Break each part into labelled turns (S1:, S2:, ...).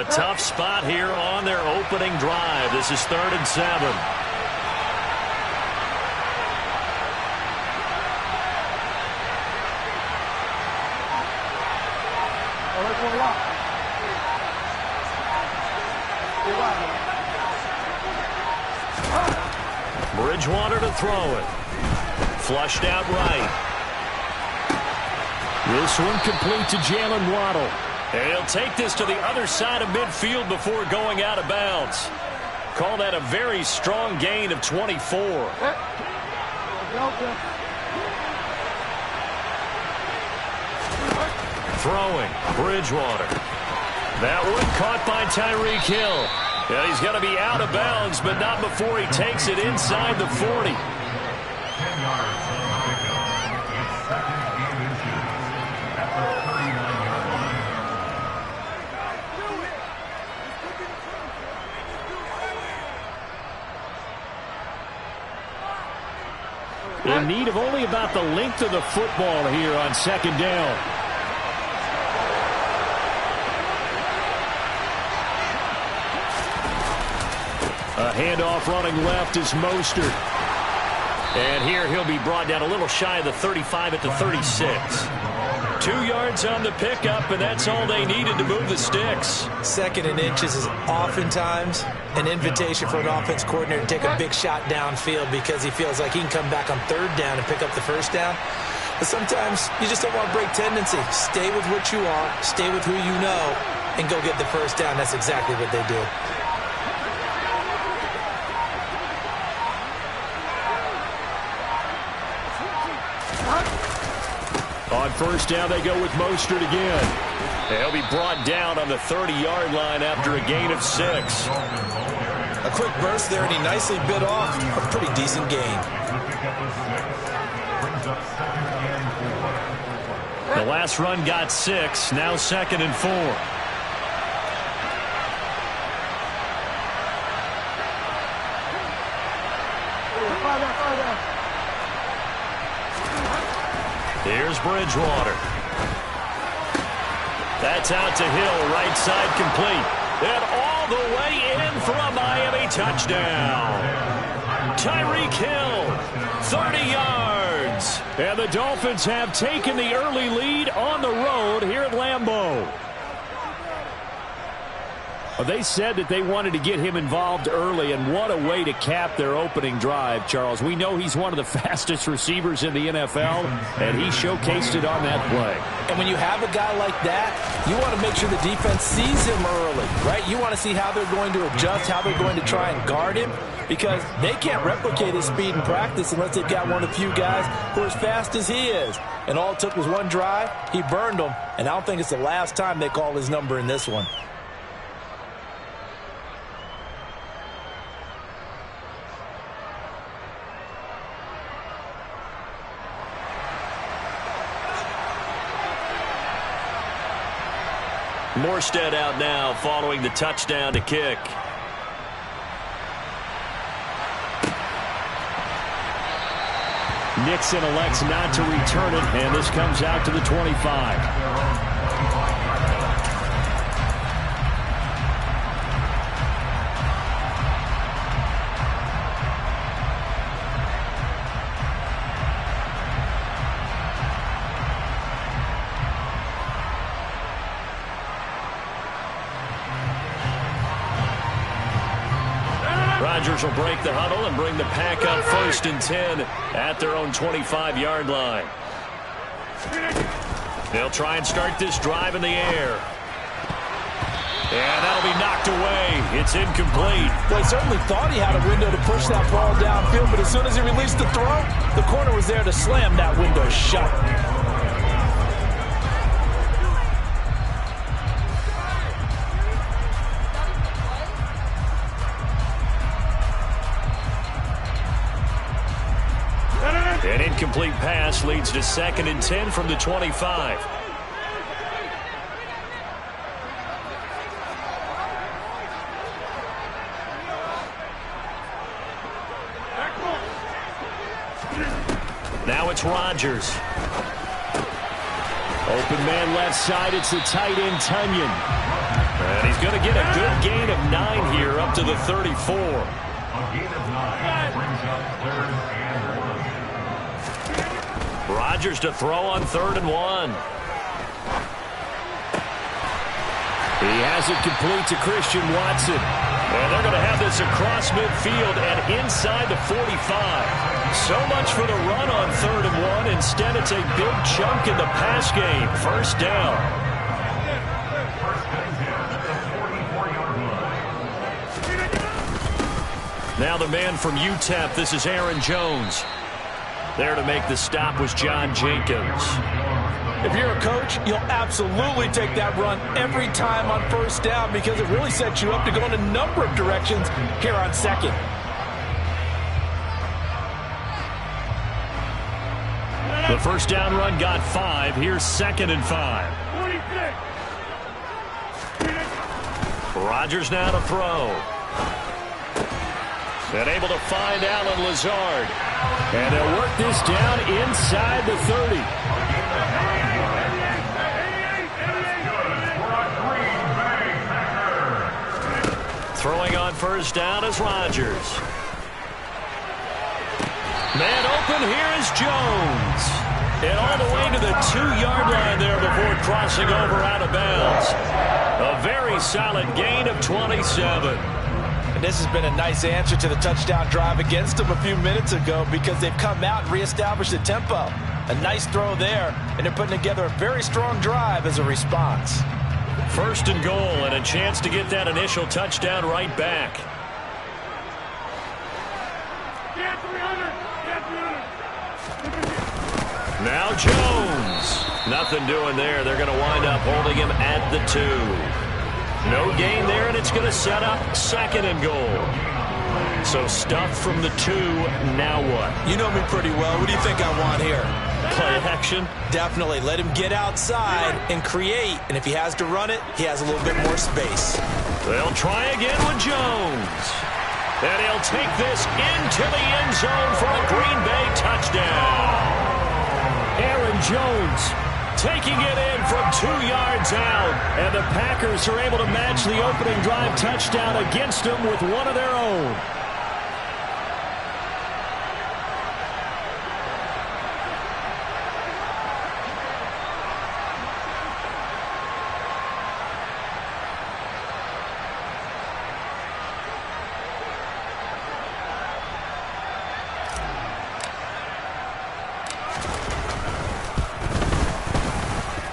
S1: A tough spot here on their opening drive. This is 3rd and 7. Bridgewater to throw it. Flushed out right. This one complete to Jalen Waddle. And he'll take this to the other side of midfield before going out of bounds. Call that a very strong gain of 24. Throwing, Bridgewater. That one caught by Tyreek Hill. Yeah, he's got to be out of bounds, but not before he takes it inside the 40. In need of only about the length of the football here on 2nd down. A handoff running left is Mostert. And here he'll be brought down a little shy of the 35 at the 36. 2 yards on the pickup, and that's all they needed to move the sticks.
S2: 2nd and inches is oftentimes an invitation for an offense coordinator to take a big shot downfield because he feels like he can come back on 3rd down and pick up the 1st down. But sometimes you just don't want to break tendency. Stay with what you are, stay with who you know, and go get the 1st down. That's exactly what they did.
S1: On 1st down, they go with Mostert again. They'll be brought down on the 30-yard line after a gain of 6.
S2: A quick burst there, and he nicely bit off a pretty decent gain.
S1: The last run got 6, now 2nd and 4. Here's Bridgewater. That's out to Hill, right side complete. And all the way in for a Miami touchdown. Tyreek Hill, 30 yards. And the Dolphins have taken the early lead on the road here at Lambeau. Well, they said that they wanted to get him involved early, and what a way to cap their opening drive, Charles. We know he's one of the fastest receivers in the NFL, and he showcased it on that play.
S2: And when you have a guy like that, you want to make sure the defense sees him early, right? You want to see how they're going to adjust, how they're going to try and guard him, because they can't replicate his speed in practice unless they've got one of the few guys who are as fast as he is. And all it took was one drive. He burned them, and I don't think it's the last time they call his number in this one.
S1: Morstead out now following the touchdown to kick. Nixon elects not to return it, and this comes out to the 25. Rodgers will break the huddle and bring the pack up 1st and 10 at their own 25-yard line. They'll try and start this drive in the air. And that'll be knocked away. It's incomplete.
S2: Well, he certainly thought he had a window to push that ball downfield, but as soon as he released the throw, the corner was there to slam that window shut.
S1: An incomplete pass leads to 2nd and 10 from the 25. Now it's Rodgers. Open man left side. It's the tight end, Tunyon. And He's going to get a good gain of 9 here up to the 34. Rodgers to throw on 3rd and 1. He has it complete to Christian Watson. And they're going to have this across midfield and inside the 45. So much for the run on 3rd and 1. Instead, it's a big chunk in the pass game. 1st down. Now the man from UTEP, this is Aaron Jones. There to make the stop was John Jenkins.
S2: If you're a coach, you'll absolutely take that run every time on 1st down because it really sets you up to go in a number of directions here on 2nd.
S1: The 1st down run got 5. Here's 2nd and 5. Rodgers now to throw. And able to find Allen Lazard. And they'll work this down inside the 30. Throwing on 1st down is Rodgers. Man open, here is Jones. And all the way to the 2-yard line there before crossing over out of bounds. A very solid gain of 27.
S2: And this has been a nice answer to the touchdown drive against them a few minutes ago because they've come out and reestablished the tempo. A nice throw there, and they're putting together a very strong drive as a response.
S1: 1st and goal, and a chance to get that initial touchdown right back. Now Jones. Nothing doing there. They're going to wind up holding him at the 2. No gain there, and it's going to set up 2nd and goal. So stuff from the 2. Now what?
S2: You know me pretty well. What do you think I want here?
S1: Play action?
S2: Definitely. Let him get outside and create. And if he has to run it, he has a little bit more space.
S1: They'll try again with Jones. And he'll take this into the end zone for a Green Bay touchdown. Aaron Jones taking it in from 2 yards out. And the Packers are able to match the opening drive touchdown against them with one of their own.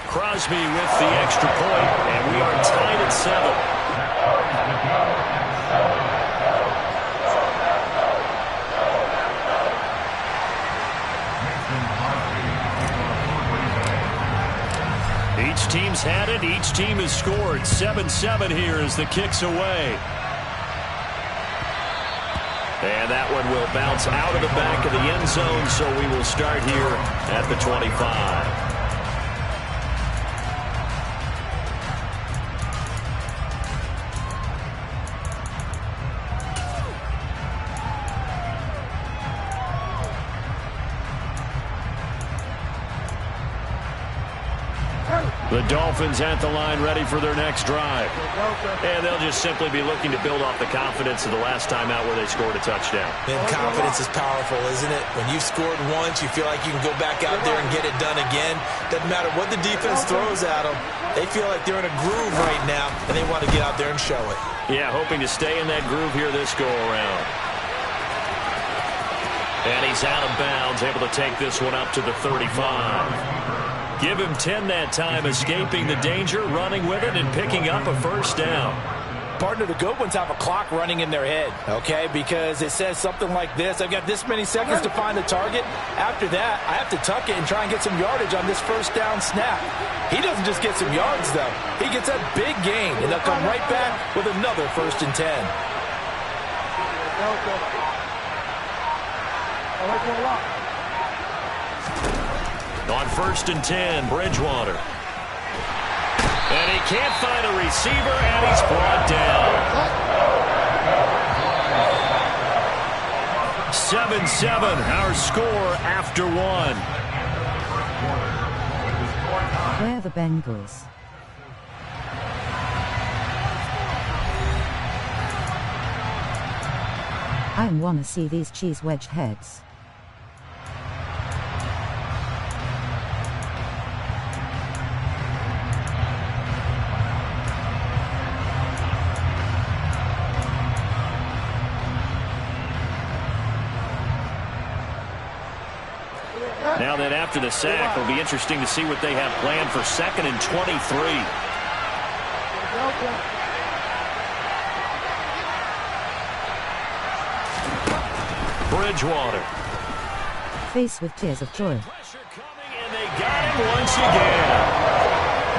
S1: Crosby with the extra point, and we are tied at 7. Each team's had it. Each team has scored. 7-7 here as the kick's away. And that one will bounce out of the back of the end zone, so we will start here at the 25. The Dolphins at the line ready for their next drive. And they'll just simply be looking to build off the confidence of the last time out where they scored a touchdown.
S2: And confidence is powerful, isn't it? When you've scored once, you feel like you can go back out there and get it done again. Doesn't matter what the defense throws at them. They feel like they're in a groove right now, and they want to get out there and show it.
S1: Yeah, hoping to stay in that groove here this go-around. And he's out of bounds, able to take this one up to the 35. Give him 10 that time, escaping the danger, running with it, and picking up a 1st down.
S2: Partner, the good ones have a clock running in their head, okay? Because it says something like this. I've got this many seconds to find the target. After that, I have to tuck it and try and get some yardage on this 1st down snap. He doesn't just get some yards, though. He gets a big gain, and they'll come right back with another 1st and 10.
S1: On 1st and 10, Bridgewater. And he can't find a receiver, and he's brought down. 7-7, our score after 1.
S3: Where are the Bengals? I wanna see these cheese wedge heads.
S1: Now then, after the sack, it'll be interesting to see what they have planned for 2nd and 23. Bridgewater.
S3: Face with tears of joy.
S1: Pressure coming, and they got him once again.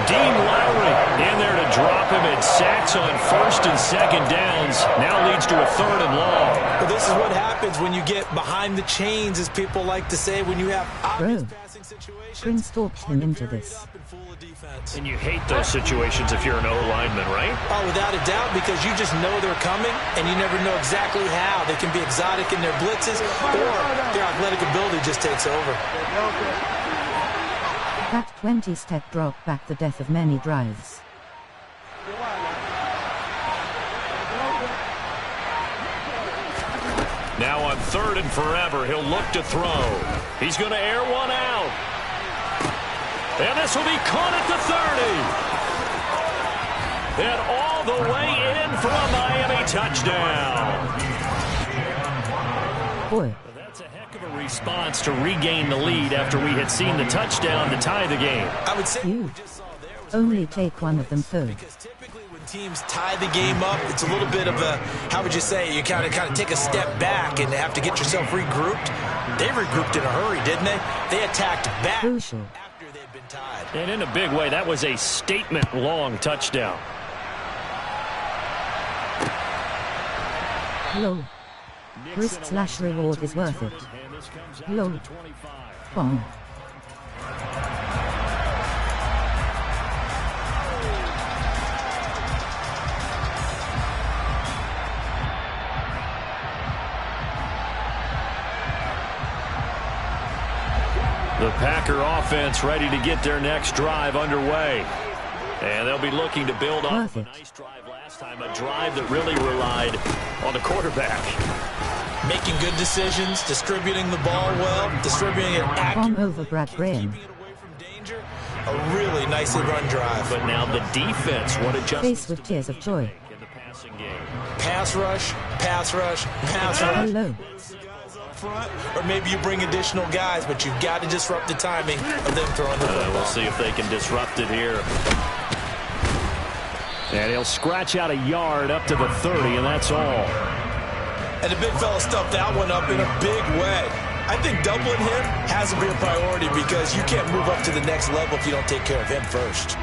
S1: Dean Lowry in there to drop him, and sacks on 1st and 2nd downs. Now leads to a 3rd and long.
S2: Well, this is what happens when you get behind the chains, as people like to say, when you have obvious passing situations.
S3: Prince talked him into this.
S1: And you hate those situations if you're an O-lineman, right?
S2: Oh, without a doubt, because you just know they're coming, and you never know exactly how. They can be exotic in their blitzes, or their athletic ability just takes over.
S3: That 20-step drop back the death of many drives.
S1: Now on 3rd and forever, he'll look to throw. He's going to air one out. And this will be caught at the 30. And all the way in for a Miami touchdown.
S3: Boy.
S1: That's a heck of a response to regain the lead after we had seen the touchdown to tie the game.
S2: I would say
S3: you only take one of them third.
S2: Because typically when teams tie the game up, it's a little bit of a, how would you say, you kind of take a step back and have to get yourself regrouped. They regrouped in a hurry, didn't they? They attacked back.
S3: Crucial.
S2: After they'd been tied.
S1: And in a big way, that was a statement-long touchdown.
S3: Low. Risk/reward is worth it. Low. Bong.
S1: The Packer offense ready to get their next drive underway. And they'll be looking to build off a nice drive last time, a drive that really relied on the quarterback.
S2: Making good decisions, distributing the ball well, distributing it accurately,
S3: over Brad Graham.
S2: keeping it away from danger. A really nicely run drive.
S1: But now the defense, what adjustments
S3: Face with tears of joy.
S1: in the passing game?
S2: Pass rush, pass rush, pass rush.
S3: Hello.
S2: Front, or maybe you bring additional guys, but you've got to disrupt the timing of them throwing the football.
S1: We'll see if they can disrupt it here. And he'll scratch out a yard up to the 30, and that's all.
S2: And the big fella stuffed that one up in a big way. I think doubling him has to be a priority because you can't move up to the next level if you don't take care of him first.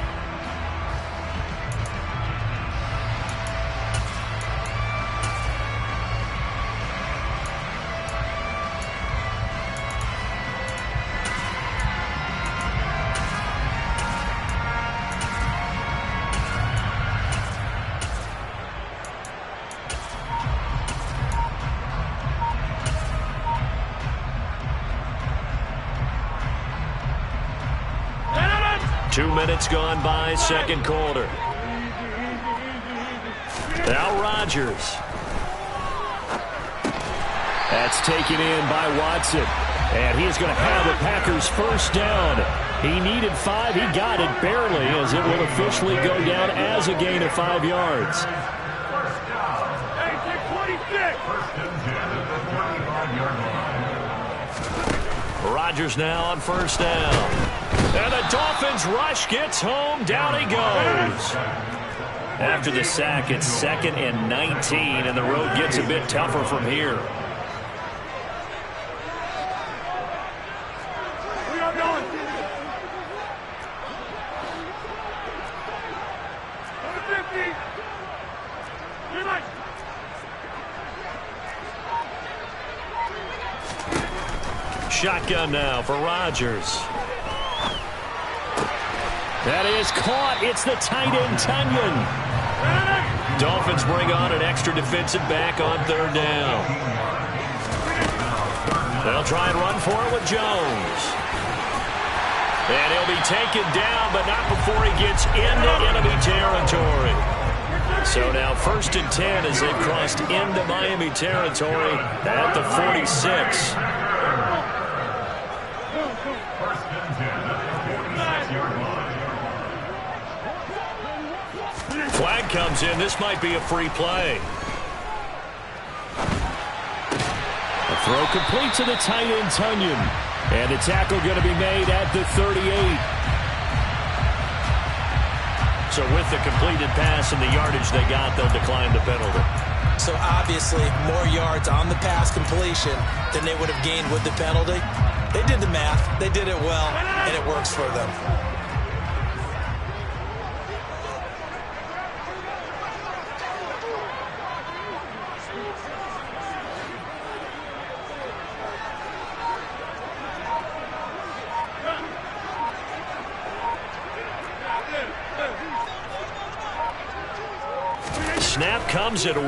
S1: Minutes gone by, second quarter. Now Rodgers. That's taken in by Watson. And he is going to have the Packers first down. He needed 5. He got it barely, as it will officially go down as a gain of 5 yards. Rodgers now on first down. And the Dolphins rush gets home. Down he goes. After the sack, it's 2nd and 19, and the road gets a bit tougher from here. Shotgun now for Rodgers. That is caught. It's the tight end, Tunyon. Dolphins bring on an extra defensive back on 3rd down. They'll try and run for it with Jones. And he'll be taken down, but not before he gets into enemy territory. So now 1st and 10 as they've crossed into Miami territory at the 46. Flag comes in. This might be a free play.
S4: A throw complete to the tight end, Tunyon. And the tackle going to be made at the 38.
S1: So with the completed pass and the yardage they got, they'll decline the penalty.
S2: So obviously more yards on the pass completion than they would have gained with the penalty. They did the math. They did it well, and it works for them.
S1: Snap comes at 1.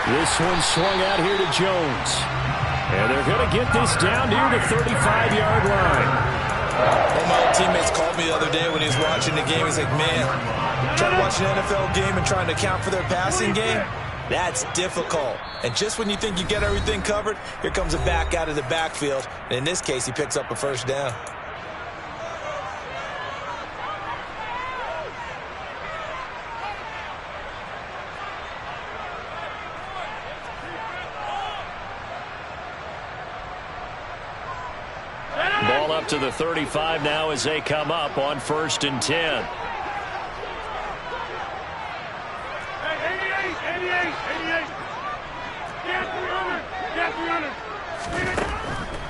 S4: This one swung out here to Jones. And they're going to get this down near the 35-yard line.
S2: One of my old teammates called me the other day when he was watching the game. He's like, man, trying to watch an NFL game and trying to account for their passing game, that's difficult. And just when you think you get everything covered, here comes a back out of the backfield. And in this case, he picks up a first down.
S1: Ball up to the 35 now as they come up on 1st and 10.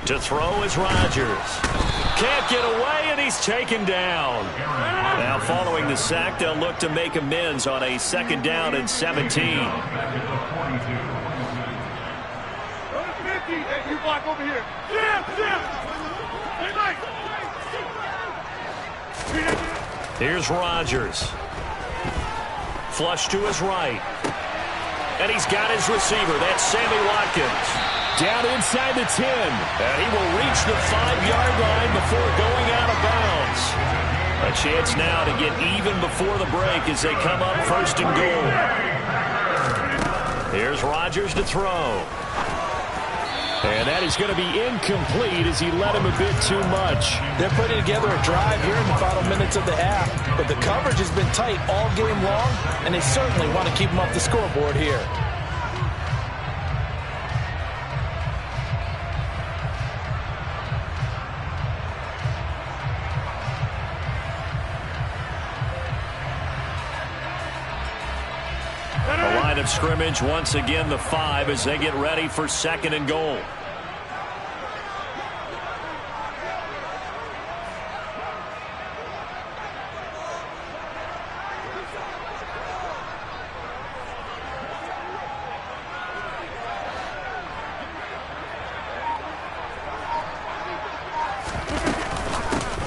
S1: To throw is Rodgers. Can't get away, and he's taken down. Now following the sack, they'll look to make amends on a 2nd down and 17.
S5: You block over here.
S1: Here's Rodgers. Flush to his right. And he's got his receiver. That's Sammy Watkins.
S4: Down inside the 10.
S1: And he will reach the 5-yard line before going out of bounds. A chance now to get even before the break as they come up 1st and goal. Here's Rodgers to throw.
S4: And that is going to be incomplete as he led him a bit too much.
S2: They're putting together a drive here in the final minutes of the half. But the coverage has been tight all game long, and they certainly want to keep them off the scoreboard here.
S1: The line of scrimmage once again the 5 as they get ready for 2nd and goal.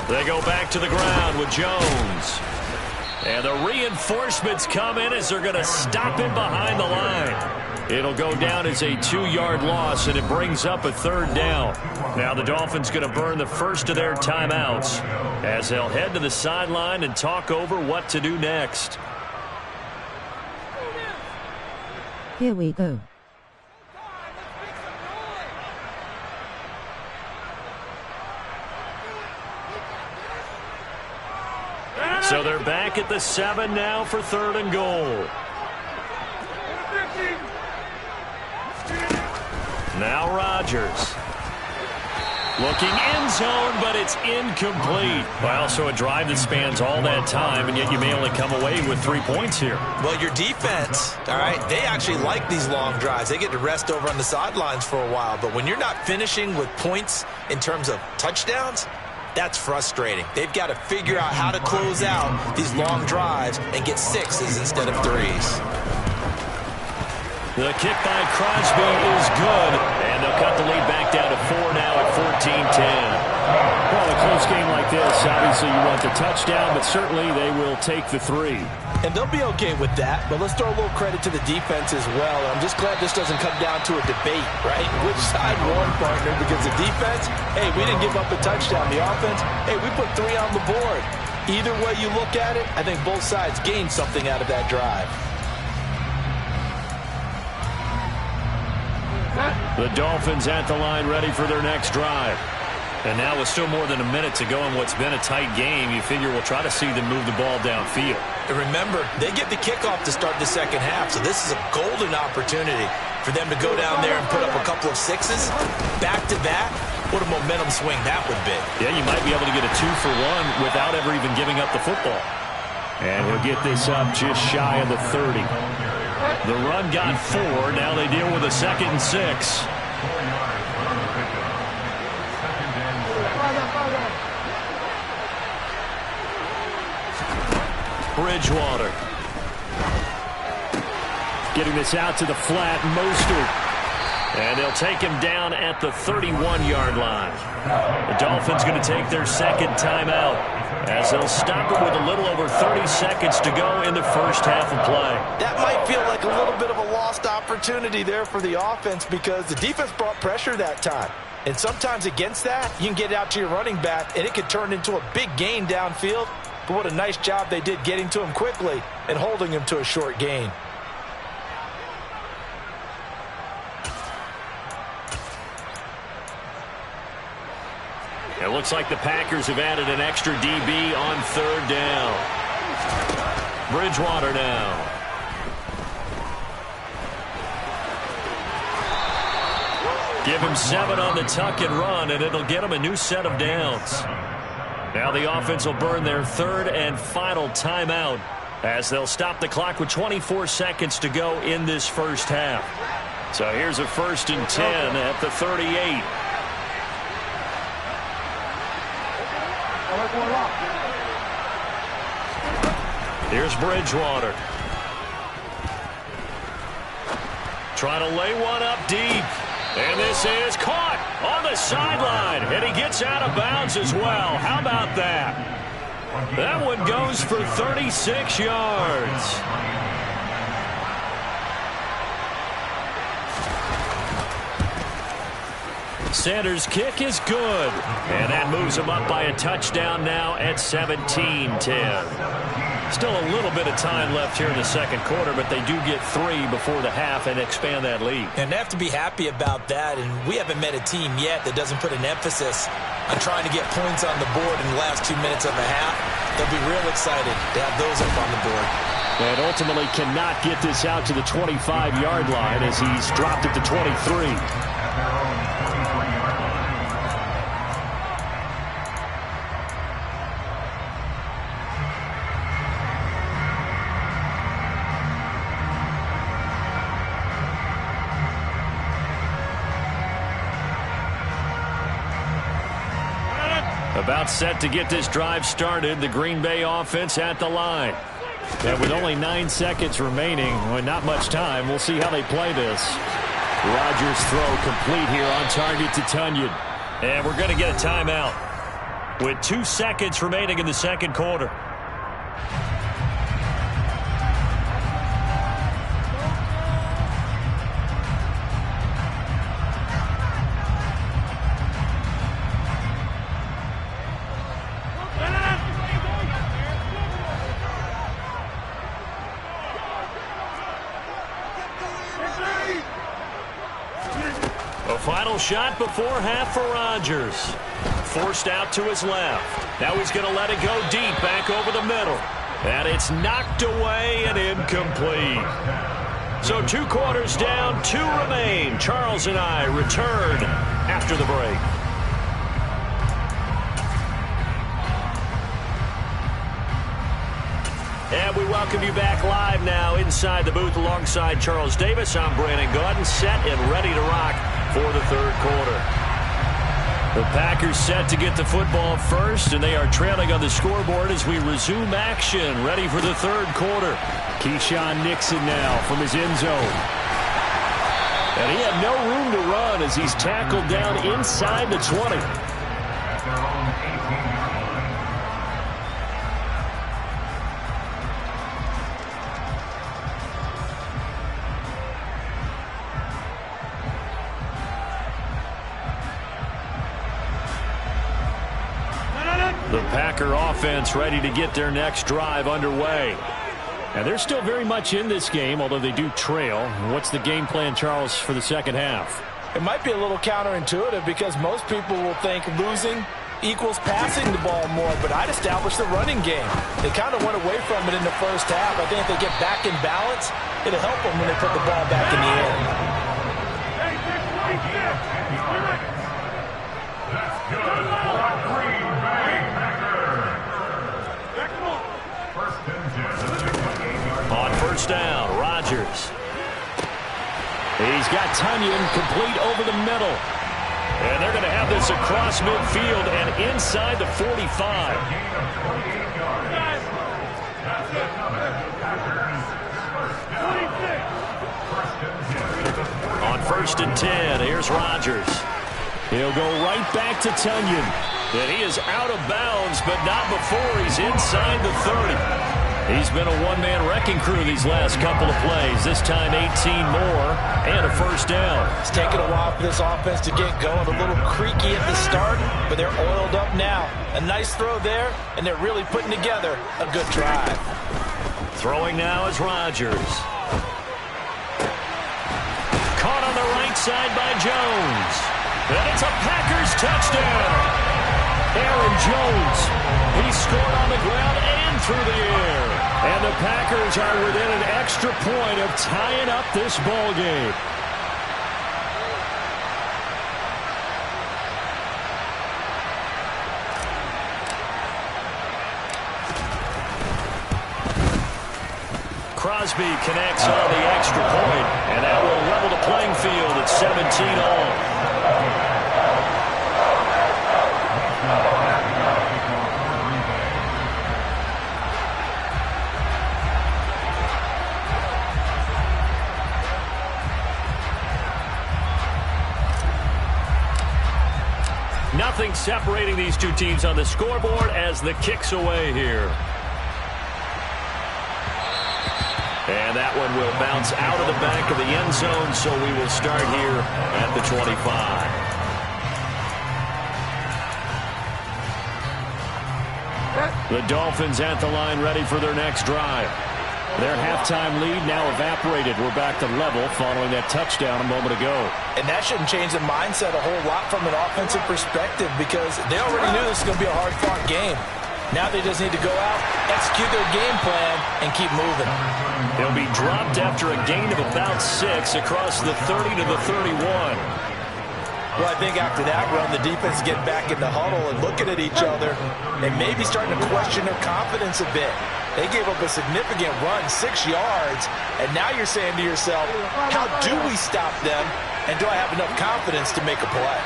S1: They go back to the ground with Jones. And the reinforcements come in as they're going to stop him behind the line. It'll go down as a 2-yard loss, and it brings up a 3rd down. Now the Dolphins going to burn the first of their timeouts as they'll head to the sideline and talk over what to do next.
S3: Here we go.
S1: So they're back at the 7 now for 3rd and goal. Now Rodgers. Looking end zone, but it's incomplete. Well, so a drive that spans all that time, and yet you may only come away with 3 points here.
S2: Well, your defense, all right, they actually like these long drives. They get to rest over on the sidelines for a while. But when you're not finishing with points in terms of touchdowns, that's frustrating. They've got to figure out how to close out these long drives and get 6s instead of 3s.
S1: The kick by Crosby is good, and they'll cut the lead back down to 4 now at 14-10.
S4: Well, a close game like this, obviously you want the touchdown, but certainly they will take the 3.
S2: And they'll be okay with that, but let's throw a little credit to the defense as well. I'm just glad this doesn't come down to a debate, right? Which side won, partner? Because the defense, hey, we didn't give up a touchdown. The offense, hey, we put 3 on the board. Either way you look at it, I think both sides gained something out of that drive.
S1: The Dolphins at the line ready for their next drive. And now with still more than a minute to go in what's been a tight game, you figure we'll try to see them move the ball downfield.
S2: And remember, they get the kickoff to start the second half, so this is a golden opportunity for them to go down there and put up a couple of sixes. Back-to-back, what a momentum swing that would be.
S1: Yeah, you might be able to get a 2-for-1 without ever even giving up the football. And we'll get this up just shy of the 30. The run got 4. Now they deal with a 2nd and 6. Bridgewater. Getting this out to the flat, Mostert. And they'll take him down at the 31-yard line. The Dolphins going to take their second timeout as they'll stop it with a little over 30 seconds to go in the first half of play.
S2: That might feel like a little bit of a lost opportunity there for the offense because the defense brought pressure that time. And sometimes against that, you can get out to your running back, and it could turn into a big gain downfield. But what a nice job they did getting to him quickly and holding him to a short gain.
S1: It looks like the Packers have added an extra DB on 3rd down. Bridgewater now. Give him 7 on the tuck and run, and it'll get him a new set of downs. Now the offense will burn their 3rd and final timeout as they'll stop the clock with 24 seconds to go in this first half. So here's a 1st and 10 at the 38. Here's Bridgewater. Trying to lay one up deep. And this is caught on the sideline. And he gets out of bounds as well. How about that? That one goes for 36 yards. Sanders' kick is good. And that moves him up by a touchdown now at 17-10. Still a little bit of time left here in the second quarter, but they do get 3 before the half and expand that lead.
S2: And they have to be happy about that, and we haven't met a team yet that doesn't put an emphasis on trying to get points on the board in the last 2 minutes of the half. They'll be real excited to have those up on the board.
S1: And ultimately cannot get this out to the 25-yard line as he's dropped it to 23. About set to get this drive started. The Green Bay offense at the line. And with only 9 seconds remaining, well, not much time, we'll see how they play this. Rodgers' throw complete here on target to Tunyon. And we're going to get a timeout with 2 seconds remaining in the second quarter. Final shot before half for Rodgers. Forced out to his left. Now he's going to let it go deep back over the middle. And it's knocked away and incomplete. So 2 quarters down, 2 remain. Charles and I return after the break. And we welcome you back live now inside the booth alongside Charles Davis. I'm Brandon Gaudin, set and ready to rock for the third quarter. The Packers set to get the football first, and they are trailing on the scoreboard as we resume action, ready for the third quarter. Keyshawn Nixon now from his end zone. And he had no room to run as he's tackled down inside the 20. The Packer offense ready to get their next drive underway.
S4: And they're still very much in this game, although they do trail. What's the game plan, Charles, for the second half?
S2: It might be a little counterintuitive because most people will think losing equals passing the ball more, but I'd establish the running game. They kind of went away from it in the first half. I think if they get back in balance, it'll help them when they put the ball back in the air.
S1: On first down, Rodgers. He's got Tunyon complete over the middle. And they're going to have this across midfield and inside the 45. On first and 10, here's Rodgers.
S4: He'll go right back to Tunyon.
S1: And he is out of bounds, but not before he's inside the 30. He's been a one-man wrecking crew these last couple of plays. This time 18 more and a first down.
S2: It's taken a while for this offense to get going. A little creaky at the start, but they're oiled up now. A nice throw there, and they're really putting together a good drive.
S1: Throwing now is Rodgers. Caught on the right side by Jones. And it's a Packers touchdown. Aaron Jones, he scored on the ground and through the air. And the Packers are within an extra point of tying up this ball game. Crosby connects on the extra point, and that will level the playing field at 17 all. Nothing separating these two teams on the scoreboard as the kick's away here. And that one will bounce out of the back of the end zone, so we will start here at the 25. The Dolphins at the line ready for their next drive. Their halftime lead now evaporated. We're back to level following that touchdown a moment ago.
S2: And that shouldn't change the mindset a whole lot from an offensive perspective because they already knew this was going to be a hard-fought game. Now they just need to go out, execute their game plan, and keep moving.
S1: He'll be dropped after a gain of about 6 across the 30 to the 31.
S2: Well, I think after that run, the defense is getting back in the huddle and looking at each other and maybe starting to question their confidence a bit. They gave up a significant run, 6 yards, and now you're saying to yourself, how do we stop them, and do I have enough confidence to make a play?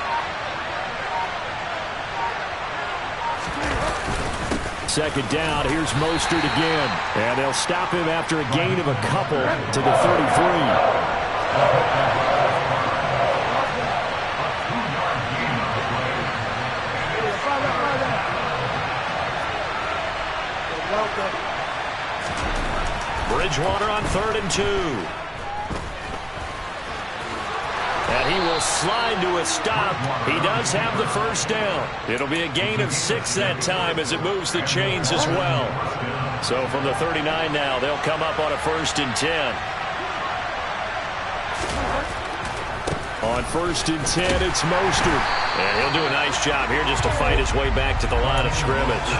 S4: Second down, here's Mostert again. And they'll stop him after a gain of a couple to the 33.
S1: Bridgewater on 3rd and 2. And he will slide to a stop. He does have the first down. It'll be a gain of 6 that time as it moves the chains as well. So from the 39 now, they'll come up on a 1st and 10.
S4: On 1st and 10, it's Mostert.
S1: And he'll do a nice job here just to fight his way back to the line of scrimmage.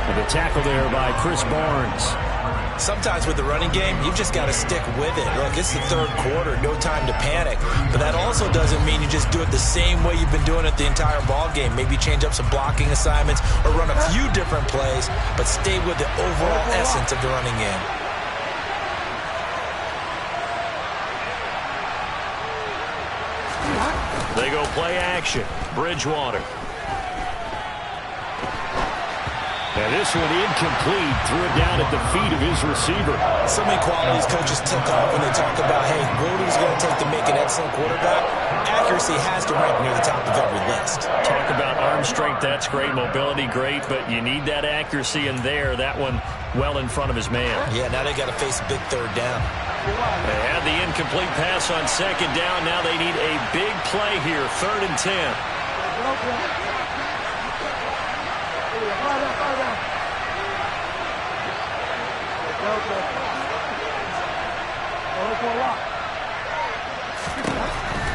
S4: And the tackle there by Chris Barnes.
S2: Sometimes with the running game, you've just got to stick with it. Look, it's the 3rd quarter, no time to panic. But that also doesn't mean you just do it the same way you've been doing it the entire ball game. Maybe change up some blocking assignments or run a few different plays, but stay with the overall essence of the running game.
S1: They go play action. Bridgewater.
S4: And this one incomplete. Threw it down at the feet of his receiver.
S2: So many qualities coaches tick off when they talk about, hey, what is it going to take to make an excellent quarterback? Accuracy has to rank near the top of every list.
S1: Talk about arm strength, that's great. Mobility, great. But you need that accuracy in there. That one well in front of his man.
S2: Yeah, now they got to face a big 3rd down.
S1: They had the incomplete pass on 2nd down. Now they need a big play here. 3rd and 10.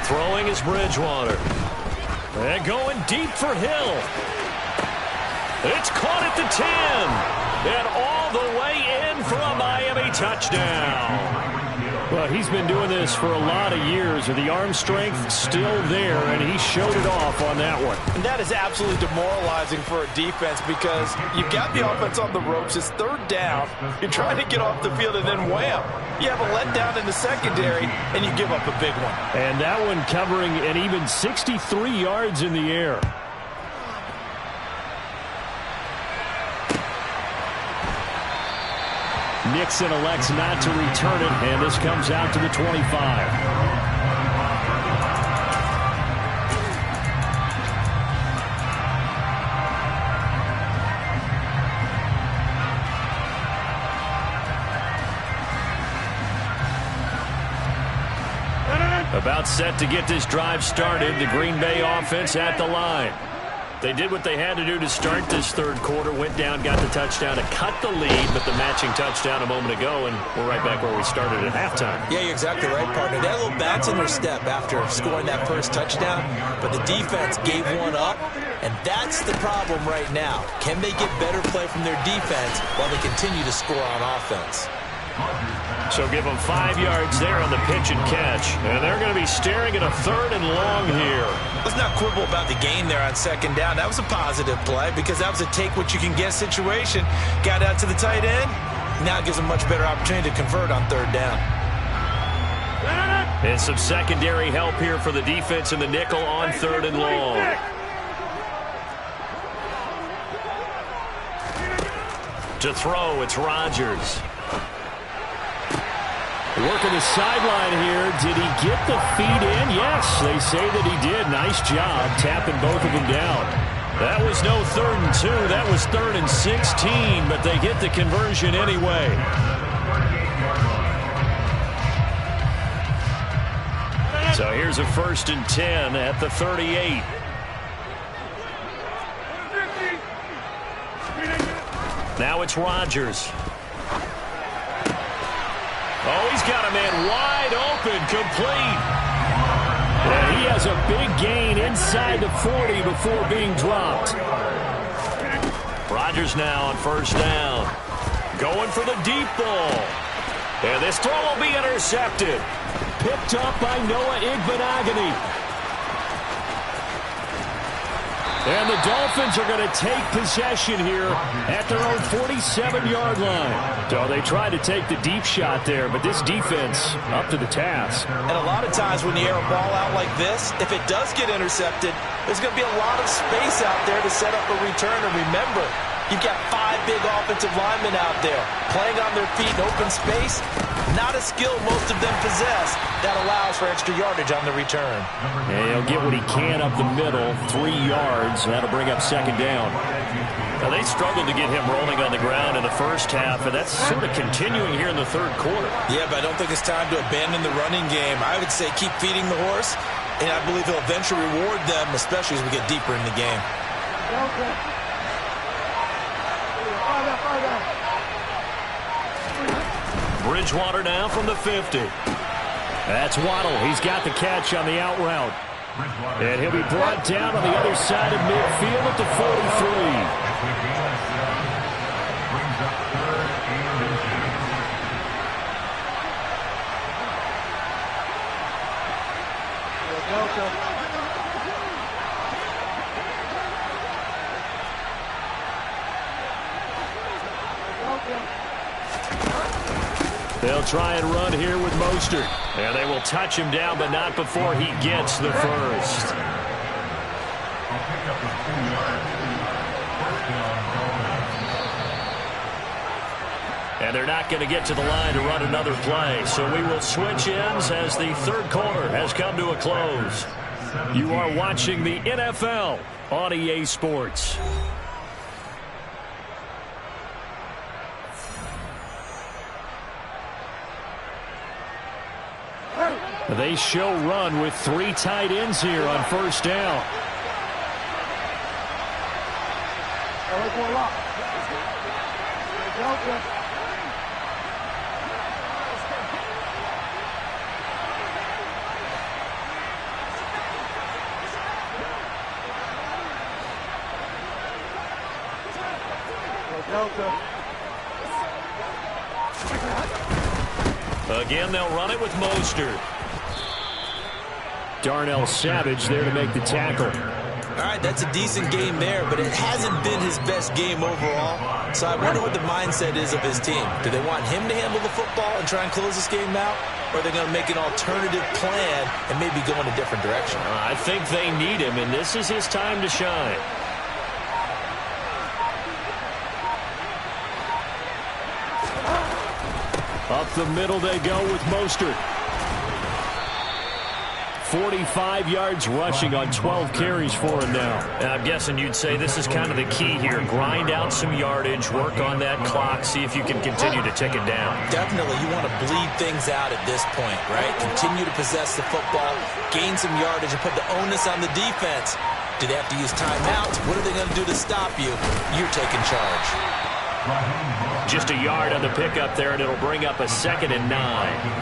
S1: Throwing is Bridgewater. And going deep for Hill. It's caught at the 10. And all the way in for a Miami touchdown.
S4: Well, he's been doing this for a lot of years, with the arm strength still there, and he showed it off on that one.
S2: And that is absolutely demoralizing for a defense, because you've got the offense on the ropes. It's third down. You're trying to get off the field, and then wham, you have a letdown in the secondary, and you give up a big one.
S4: And that one covering an even 63 yards in the air. Nixon elects not to return it, and this comes out to the 25.
S1: About set to get this drive started, the Green Bay offense at the line. They did what they had to do to start this third quarter, went down, got the touchdown to cut the lead, but the matching touchdown a moment ago, and we're right back where we started at halftime.
S2: Yeah, you're exactly right, partner. They had a little bounce in their step after scoring that first touchdown, but the defense gave one up, and that's the problem right now. Can they get better play from their defense while they continue to score on offense?
S1: So give them 5 yards there on the pitch and catch. And they're going to be staring at a 3rd and long here.
S2: Let's not quibble about the gain there on second down. That was a positive play, because that was a take-what-you-can-get situation. Got out to the tight end. Now it gives them much better opportunity to convert on third down.
S1: And some secondary help here for the defense in the nickel on 3rd and long. To throw, it's Rodgers.
S4: Working the sideline here. Did he get the feet in? Yes, they say that he did. Nice job tapping both of them down.
S1: That was no 3rd and 2. That was 3rd and 16, but they get the conversion anyway. So here's a 1st and 10 at the 38. Now it's Rodgers. Oh, he's got a man wide open, complete.
S4: Yeah, he has a big gain inside the 40 before being dropped.
S1: Rodgers now on 1st down. Going for the deep ball. And this throw will be intercepted.
S4: Picked up by Noah Igbenogany. And the Dolphins are going to take possession here at their own 47-yard line. So they tried to take the deep shot there, but this defense up to the task.
S2: And a lot of times when you air a ball out like this, if it does get intercepted, there's going to be a lot of space out there to set up a return. And remember, you've got 5 big offensive linemen out there playing on their feet in open space. Not a skill most of them possess that allows for extra yardage on the return.
S4: And he'll get what he can up the middle, 3 yards. That'll bring up 2nd down.
S1: Now, they struggled to get him rolling on the ground in the first half, and that's sort of continuing here in the third quarter.
S2: Yeah, but I don't think it's time to abandon the running game. I would say keep feeding the horse, and I believe he'll eventually reward them, especially as we get deeper in the game.
S1: Bridgewater now from the 50.
S4: That's Waddle. He's got the catch on the out route. And he'll be brought down on the other side of midfield at the 43.
S1: They'll try and run here with Mostert. And they will touch him down, but not before he gets the first. And they're not going to get to the line to run another play. So we will switch ends as the third quarter has come to a close. You are watching the NFL on EA Sports.
S4: They show run with 3 tight ends here on 1st down.
S1: Again, they'll run it with Mostert.
S4: Darnell Savage there to make the tackle.
S2: All right, that's a decent game there, but it hasn't been his best game overall. So I wonder what the mindset is of his team. Do they want him to handle the football and try and close this game out? Or are they going to make an alternative plan and maybe go in a different direction?
S1: I think they need him, and this is his time to shine.
S4: Up the middle they go with Mostert. 45 yards rushing on 12 carries for him now.
S1: And I'm guessing you'd say this is kind of the key here. Grind out some yardage, work on that clock, see if you can continue to tick it down.
S2: Definitely, you want to bleed things out at this point, right? Continue to possess the football, gain some yardage, and put the onus on the defense. Do they have to use timeouts? What are they going to do to stop you? You're taking charge.
S1: Just a yard on the pickup there, and it'll bring up a 2nd and 9.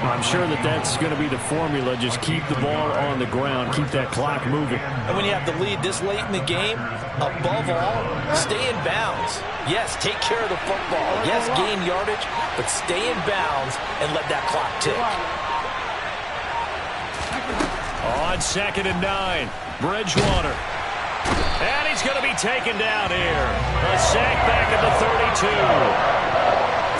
S4: I'm sure that's going to be the formula. Just keep the ball on the ground. Keep that clock moving.
S2: And when you have the lead this late in the game, above all, stay in bounds. Yes, take care of the football. Yes, gain yardage, but stay in bounds and let that clock tick.
S1: On 2nd and 9, Bridgewater. And he's going to be taken down here. A sack back at the 32.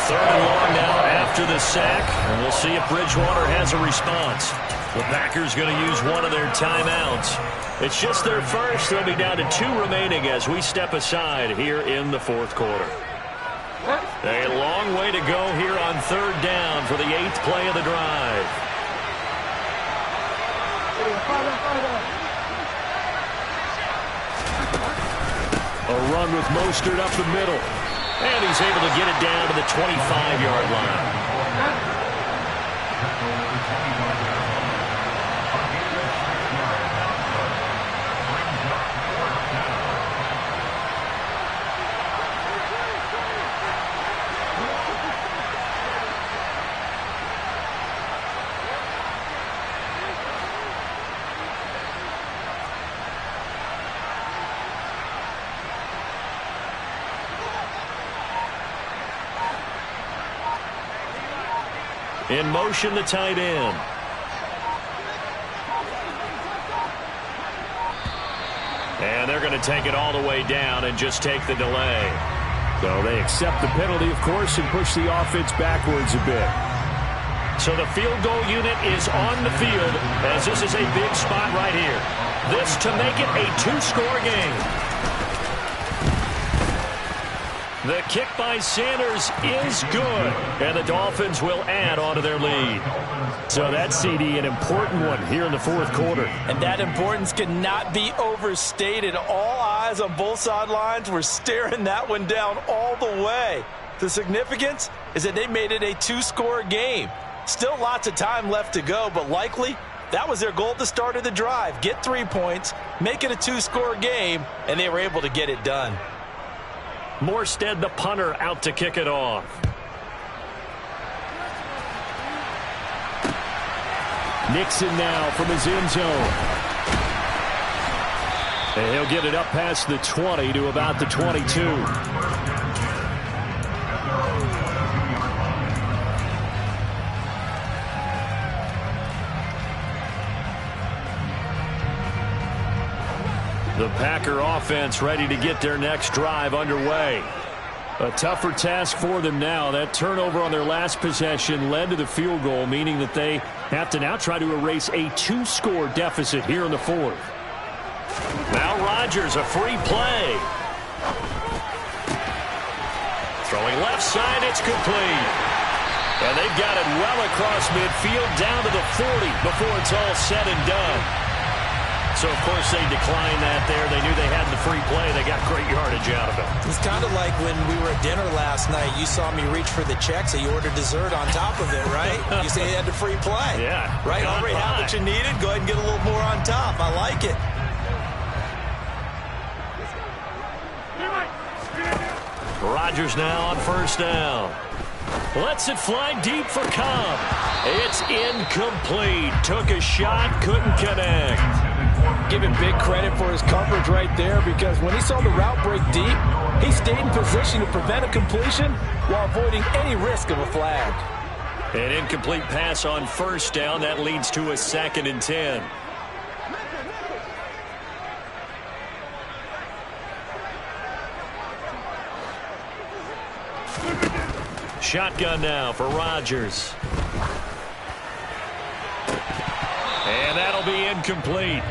S1: 3rd and long now after the sack. And we'll see if Bridgewater has a response. The Packers going to use one of their timeouts. It's just their first. They'll be down to 2 remaining as we step aside here in the 4th quarter. A long way to go here on 3rd down for the 8th play of the drive.
S4: A run with Mostert up the middle.
S1: And he's able to get it down to the 25-yard line. In motion, the tight end. And they're going to take it all the way down and just take the delay.
S4: So they accept the penalty, of course, and push the offense backwards a bit.
S1: So the field goal unit is on the field as this is a big spot right here. This to make it a 2-score game. The kick by Sanders is good, and the Dolphins will add on to their lead.
S4: So that's, CD, an important one here in the 4th quarter.
S2: And that importance cannot be overstated. All eyes on both sidelines were staring that one down all the way. The significance is that they made it a 2-score game. Still lots of time left to go, but likely that was their goal at the start of the drive. Get 3 points, make it a 2-score game, and they were able to get it done.
S1: Morstead, the punter, out to kick it off.
S4: Nixon now from his end zone. And he'll get it up past the 20 to about the 22.
S1: The Packer offense ready to get their next drive underway.
S4: A tougher task for them now. That turnover on their last possession led to the field goal, meaning that they have to now try to erase a 2-score deficit here in the 4th.
S1: Now Rodgers, a free play. Throwing left side, it's complete. And they've got it well across midfield down to the 40 before it's all said and done. So, of course, they declined that there. They knew they had the free play. They got great yardage out of it.
S2: It's kind of like when we were at dinner last night. You saw me reach for the check, so you ordered dessert on top of it, right? You say you had the free play.
S1: Yeah.
S2: Right? Already had what you needed. Go ahead and get a little more on top. I like it.
S1: Rodgers now on 1st down. Lets it fly deep for Cobb. It's incomplete. Took a shot, couldn't connect.
S2: Give him big credit for his coverage right there, because when he saw the route break deep, He stayed in position to prevent a completion while avoiding any risk of a flag.
S1: An incomplete pass on first down. That leads to a 2nd and 10. Shotgun now for Rodgers. And that'll be incomplete.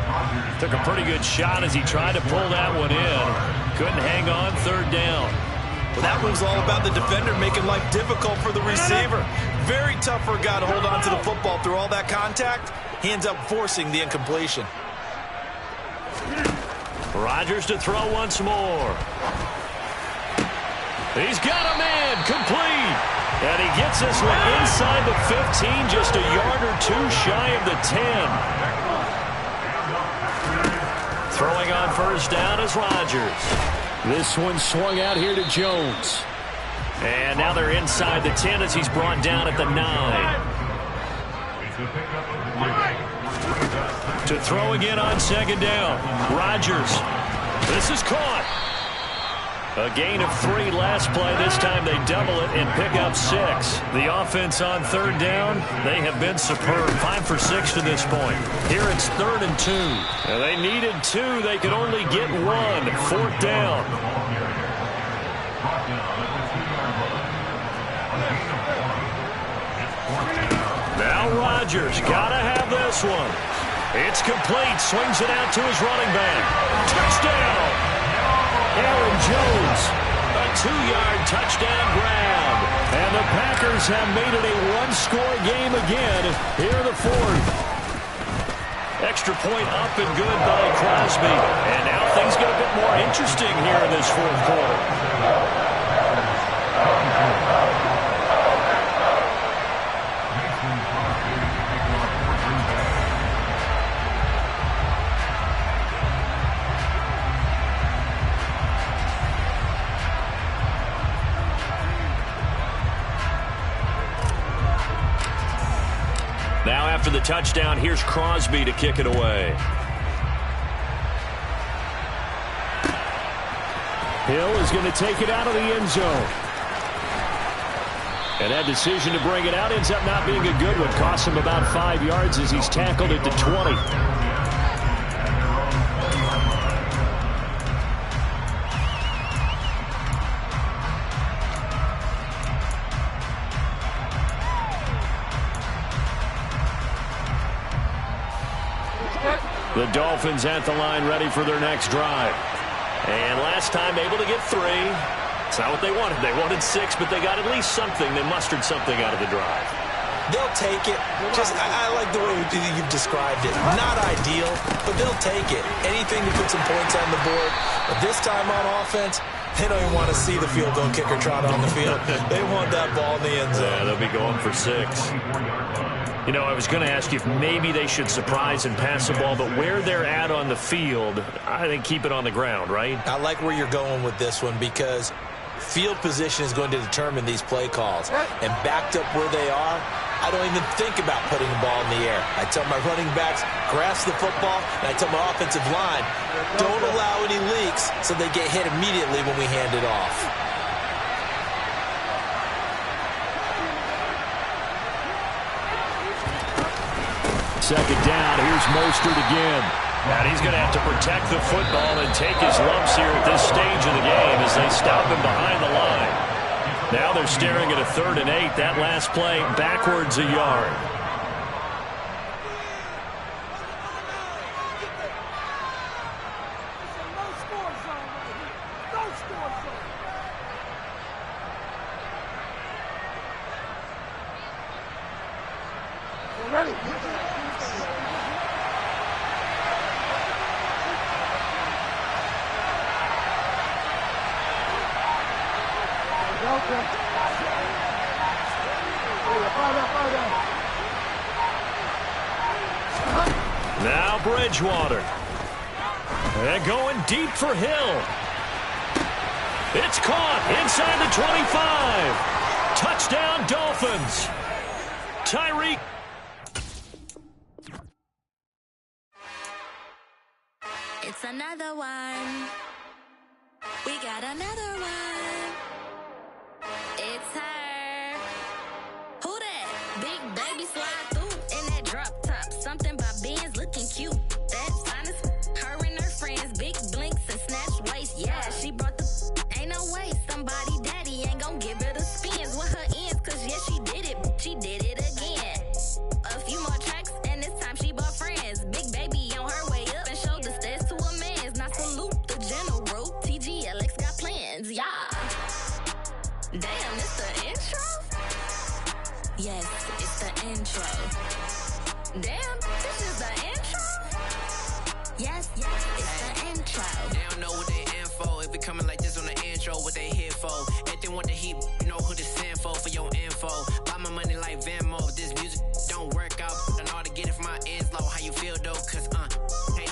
S1: Took a pretty good shot as he tried to pull that one in. Couldn't hang on, 3rd down.
S2: Well, that was all about the defender making life difficult for the receiver. Very tough for a guy to hold on to the football through all that contact. He ends up forcing the incompletion.
S1: Rodgers to throw once more. He's got a man, complete. And he gets this one inside the 15, just a yard or 2 shy of the 10. Throwing on first down is Rodgers.
S4: This one swung out here to Jones.
S1: And now they're inside the 10 as he's brought down at the 9. To throw again on 2nd down. Rodgers. This is caught. A gain of 3 last play. This time they double it and pick up 6. The offense on 3rd down, they have been superb. 5 for 6 to this point. Here it's 3rd and 2. And they needed 2. They could only get 1. 4th down. Now Rodgers, gotta have this one. It's complete. Swings it out to his running back. Touchdown! Aaron Jones, a 2-yard touchdown grab. And the Packers have made it a 1-score game again here in the 4th. Extra point up and good by Crosby. And now things get a bit more interesting here in this 4th quarter. Now after the touchdown, here's Crosby to kick it away.
S4: Hill is going to take it out of the end zone. And that decision to bring it out ends up not being a good one. Costs him about 5 yards as he's tackled at the 20. The Dolphins at the line ready for their next drive.
S1: And last time able to get 3. It's not what they wanted. They wanted 6, but they got at least something. They mustered something out of the drive.
S2: They'll take it. I like the way you've described it. Not ideal, but they'll take it. Anything to put some points on the board. But this time on offense, they don't even want to see the field goal kicker trot on the field. They want that ball in the end zone.
S1: Yeah, they'll be going for 6. You know, I was going to ask you if maybe they should surprise and pass the ball, but where they're at on the field, I think keep it on the ground, right?
S2: I like where you're going with this one because field position is going to determine these play calls. And backed up where they are, I don't even think about putting the ball in the air. I tell my running backs, grasp the football, and I tell my offensive line, don't allow any leaks so they get hit immediately when we hand it off.
S4: Second down, here's Mostert again.
S1: And he's going to have to protect the football and take his lumps here at this stage of the game as they stop him behind the line. Now they're staring at a 3rd and 8. That last play backwards a yard. Now Bridgewater. They're going deep for Hill. It's caught inside the 25. Touchdown Dolphins. Tyreek.
S5: It's another one. We We got another one. It's her. Who that? Big baby slide through in that drop top. Something about Benz looking cute. That's honest. Her and her friends, big blinks and snatch waist. Yeah, she brought the. Ain't no way somebody daddy ain't gon' give her the spins with her ends. Cause yeah, she did it. She did it again. A few more tracks and this time she bought friends. Big baby on her way up and showed the stairs to a man's. Now salute the general. TGLX got plans. Yeah. Damn, it's the intro? Yes, it's the intro. Damn, this is the intro? Yes, it's the intro.
S6: They don't know what they in for. If it coming like this on the intro, what they here for? If they want the heat, you know who to send for your info. Buy my money like Venmo. If this music don't work out, I know how to get it from my ends low. How you feel though? Cause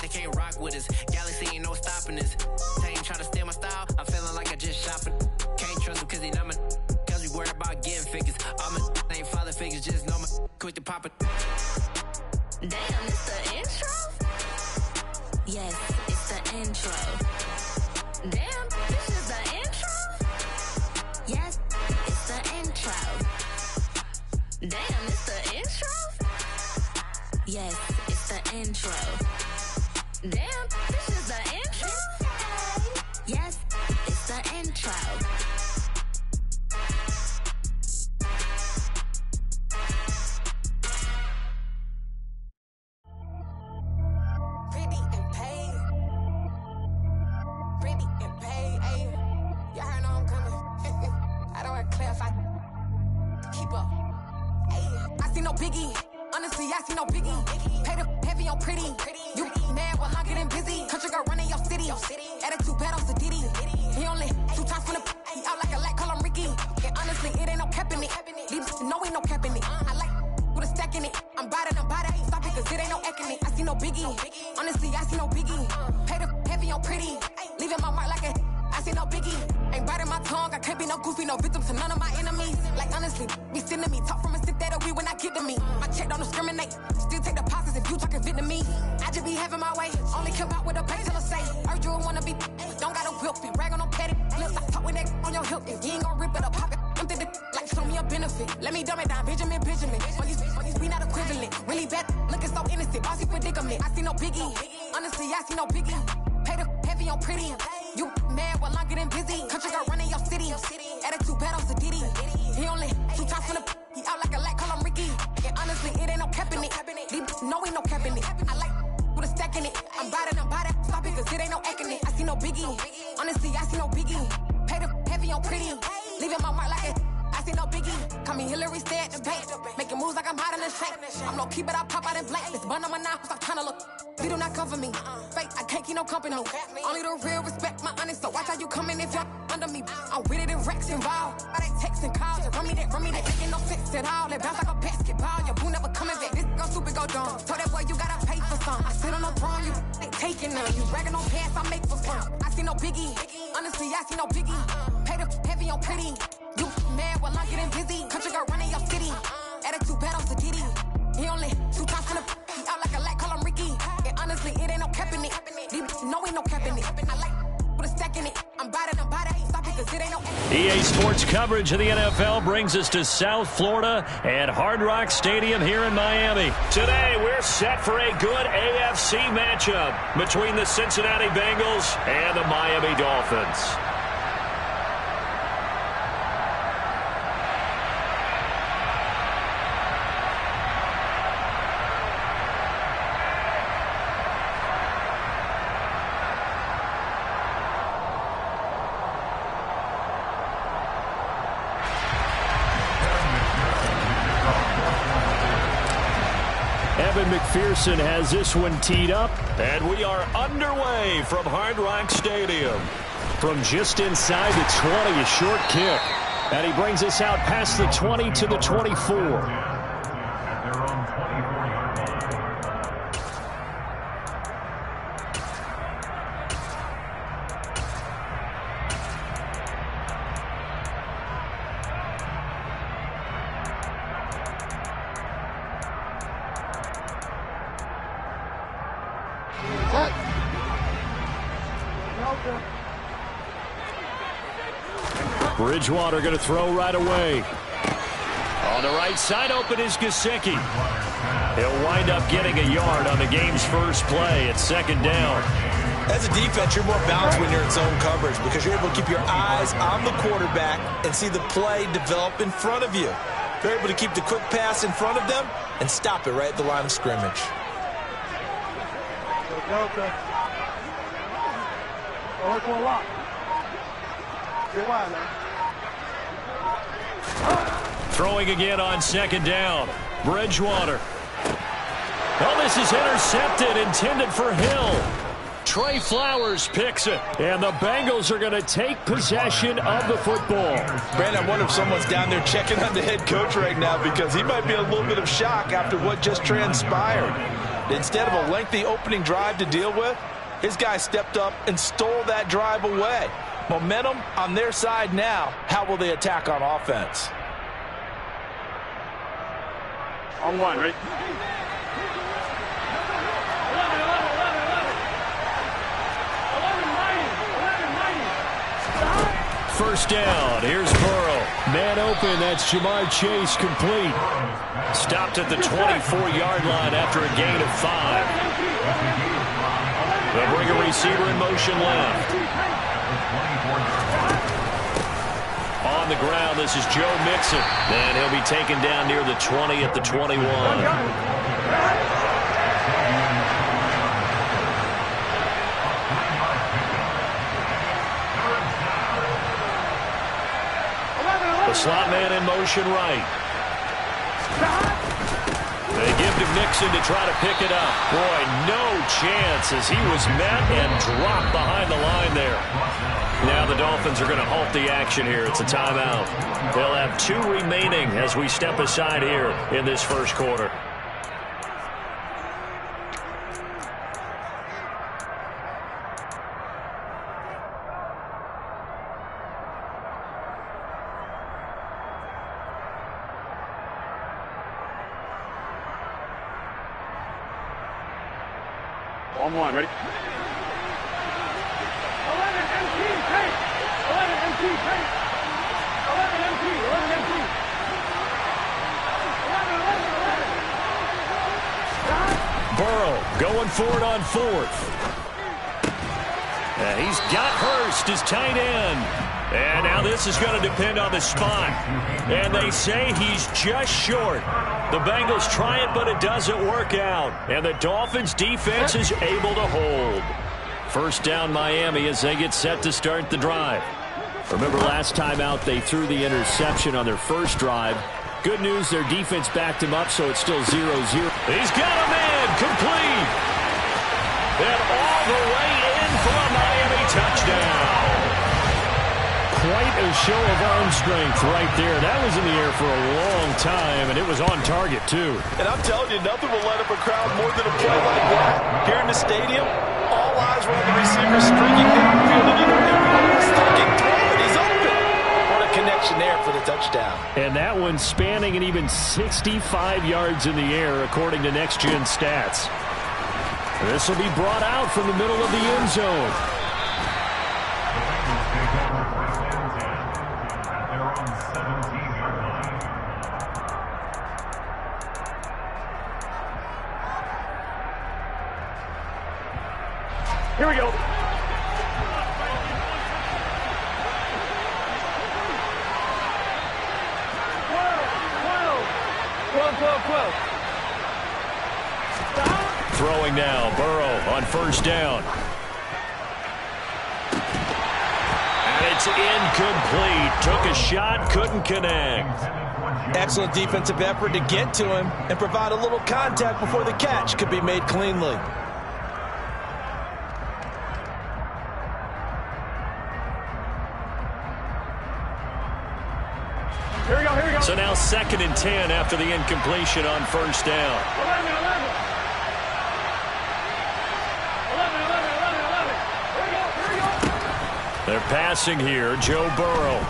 S6: they can't rock with us. Galaxy ain't no stopping us. They ain't try to steal my style. I'm feeling like I just shopping. Can't trust him cause he not my. Cause we worried about getting figures. All my ain't father figures, just know my quick to pop it.
S5: Damn, it's the intro? Yes, it's the intro. Damn, this is the intro? Yes, it's the intro. Damn, it's the intro? Yes, it's the intro. Damn, this is the intro? Yes, it's the intro.
S7: Attitude bad on the Diddy. He only 2 times from the he out like a light, call him Ricky. And honestly, it ain't no cap in it. These no ain't no cap in it. I like with a stack in it. I'm bad. Stop it, cause it ain't no acting it. I see no Biggie. Honestly, I see no Biggie. Pay the heavy on pretty. Leaving my mark like a I see no Biggie. Ain't biting my tongue. I can't be no goofy, no victim to none of my enemies. Like honestly, be sending me talk from a stick that'll be when I get to me. My check don't discriminate. Still take the pauses if you talking Vietnamese. I just be having my way. Only come out with a pay till I say. Urge you wanna be. Don't got a whip and rag on no petty lips. I talk with that on your hip. If you ain't gon' rip it up, pop it. Empty the like show me a benefit. Let me dumb it down, Benjamin. All these be not equivalent. Really bad, looking so innocent. Bossy predicament. I see no Biggie. Honestly, I see no Biggie. Pay the heavy on pretty. You mad while I'm getting busy. Country girl running your city. Attitude bad on the Diddy. He only 2 times from the he out like a light, call him Ricky. And honestly, it ain't no cap in it. These no ain't no cap in it. I like with a stack in it. I'm bad. Stop it, cause it ain't no acting it. I see no Biggie. Honestly, I see no Biggie. Pay the heavy on pretty. Leaving my mark like it. I see no Biggie. Call me Hillary, stay at the bank. Making moves like I'm hiding in shape. I'm low key, but I pop out in blank. This bun on my knife, stop trying to look. They do not cover me. Fake, I can't keep no company. Only the real respect my honest. So watch how you coming if you're under me. I'm with it and Rex involved. I they texting calls and run me that. Making no sense at all. They bounce like a basketball. Your boo never coming back. This go stupid, go dumb. Told that boy you gotta pay for some. I sit on the throne, you ain't taking none. You bragging on pants, I make for fun. I see no Biggie. Honestly, I see no Biggie. Pay the heavy on pretty. You mad while I'm getting busy. Country girl running your city. Attitude bad on the Diddy. He only 2 times from the he out like a light, call him Ricky. And honestly, it ain't no cap in it. No ain't no cap in it. I like with a stack in it. I'm bad. Stop it, cause it ain't no
S1: EA Sports coverage of the NFL brings us to South Florida and Hard Rock Stadium here in Miami. Today, we're set for a good AFC matchup between the Cincinnati Bengals and the Miami Dolphins. McPherson has this one teed up, and we are underway from Hard Rock Stadium. From just inside the 20, a short kick, and he brings us out past the 20 to the 24.
S4: Bridgewater going to throw right away. On the right side, open is Gesicki. He'll wind up getting a yard on the game's first play at second down.
S2: As a defense, you're more balanced when you're in zone coverage because you're able to keep your eyes on the quarterback and see the play develop in front of you. You're able to keep the quick pass in front of them and stop it right at the line of scrimmage.
S4: Throwing again on second down. Bridgewater. Oh, this is intercepted, intended for Hill. Trey Flowers picks it. And the Bengals are going to take possession of the football.
S2: Brandon, I wonder if someone's down there checking on the head coach right now because he might be in a little bit of shock after what just transpired. Instead of a lengthy opening drive to deal with, his guy stepped up and stole that drive away. Momentum on their side now. How will they attack on offense?
S8: On one, ready?
S4: First down. Here's Burrow. Man open. That's Jamar Chase complete. Stopped at the 24-yard line after a gain of 5. They'll bring a receiver in motion left. On the ground, this is Joe Mixon. And he'll be taken down near the 20 at the 21. The slot man in motion right. They give to Mixon to try to pick it up. Boy, no chance as he was met and dropped behind the line there. Now the Dolphins are going to halt the action here. It's a timeout. They'll have 2 remaining as we step aside here in this first quarter.
S8: On one, ready? 11 MT, take! 11 MT, take! 11 MT, 11 MT! 11, 11, 11!
S4: Burrow going for it on 4th. And he's got Hurst as tight end. And now this is going to depend on the spot. And they say he's just short. The Bengals try it, but it doesn't work out. And the Dolphins' defense is able to hold. First down, Miami, as they get set to start the drive. Remember last time out, they threw the interception on their first drive. Good news, their defense backed him up, so it's still 0-0. He's got a man complete. And all the way in for a Miami touchdown. Quite a show of arm strength right there. That was in the air for a long time, and it was on target, too.
S2: And I'm telling you, nothing will light up a crowd more than a play like that. Here in the stadium, all eyes were on the receiver streaking downfield, and everyone's thinking, throw it, he's open. What a connection there for the touchdown.
S4: And that one spanning an even 65 yards in the air, according to Next Gen Stats. This will be brought out from the middle of the end zone.
S8: Here we go.
S7: 12.
S4: Throwing now, Burrow on first down. And it's incomplete. Took a shot, couldn't connect.
S2: Excellent defensive effort to get to him and provide a little contact before the catch could be made cleanly.
S8: Here we go, here we go.
S4: So now 2nd and 10 after the incompletion on first down.
S8: 11, 11. 11, 11, 11, 11. Here we go, here we go.
S4: They're passing here, Joe Burrow.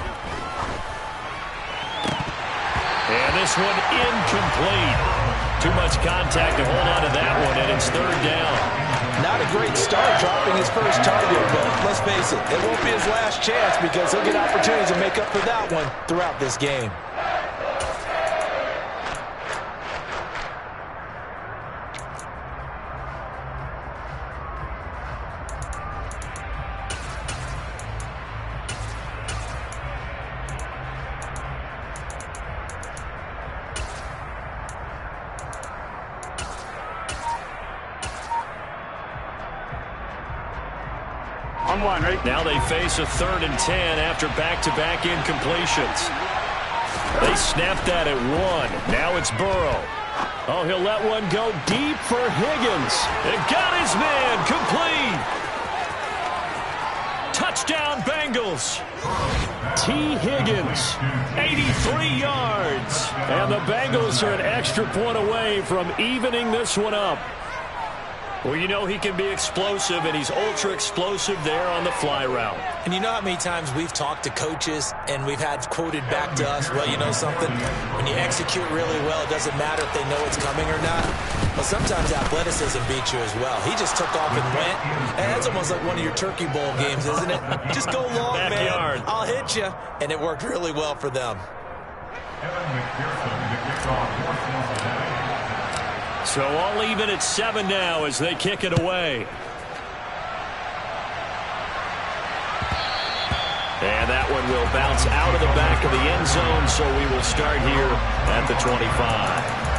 S4: And this one incomplete.
S1: Too much contact to hold on to that one, and it's third down.
S2: Not a great start dropping his first target, but let's face it, it won't be his last chance because he'll get opportunities to make up for that one throughout this game.
S1: Now they face a 3rd and 10 after back-to-back incompletions. They snapped that at 1. Now it's Burrow. Oh, he'll let one go deep for Higgins. It got his man complete. Touchdown, Bengals. T. Higgins, 83 yards. And the Bengals are an extra point away from evening this one up. Well, you know he can be explosive, and he's ultra-explosive there on the fly route.
S2: And you know how many times we've talked to coaches and we've had quoted back to us, well, you know something? When you execute really well, it doesn't matter if they know it's coming or not. But sometimes athleticism beats you as well. He just took off and went. And that's almost like one of your Turkey Bowl games, isn't it? Just go long,
S1: Backyard.
S2: man. I'll hit you. And it worked really well for them.
S1: So all even at 7 now as they kick it away. And that one will bounce out of the back of the end zone, so we will start here at the 25.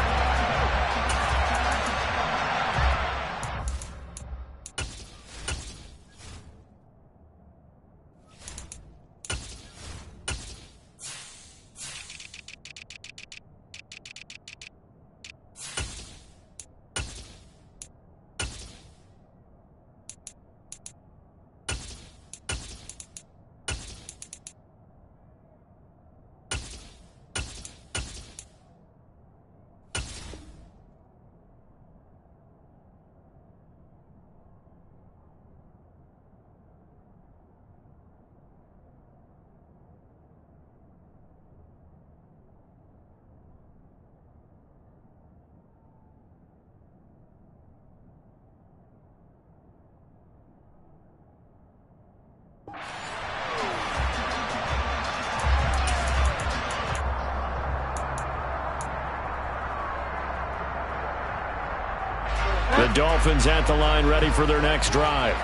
S1: The Dolphins at the line ready for their next drive.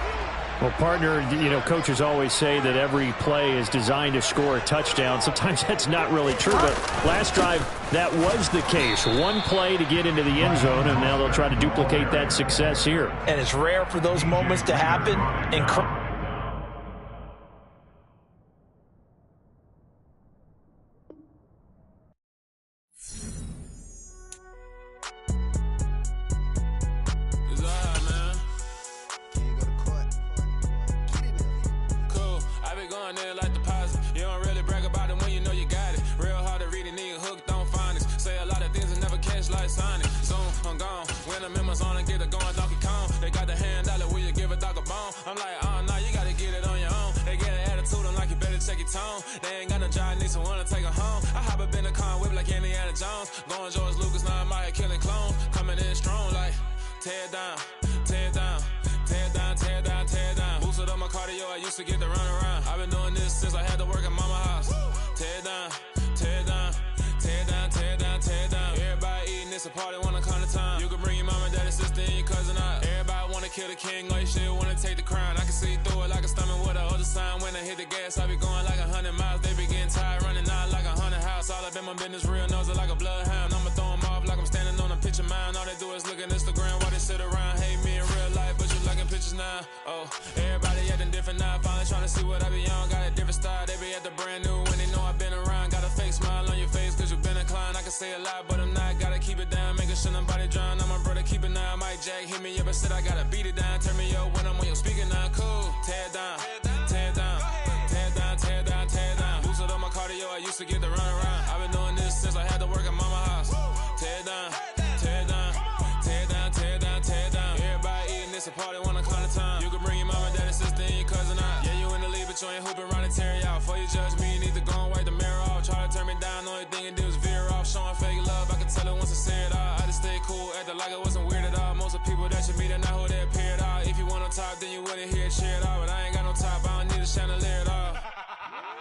S4: Well, partner, you know, coaches always say that every play is designed to score a touchdown. Sometimes that's not really true, but last drive, that was the case. One play to get into the end zone, and now they'll try to duplicate that success here.
S2: And it's rare for those moments to happen.
S9: Showing fake love, I can tell it once I say it all. I just stay cool acting like it wasn't weird at all. Most of the people that you meet are not who they appear at all. If you want on top, then you wouldn't hear it cheer at all. But I ain't got no top, I don't need a chandelier at all.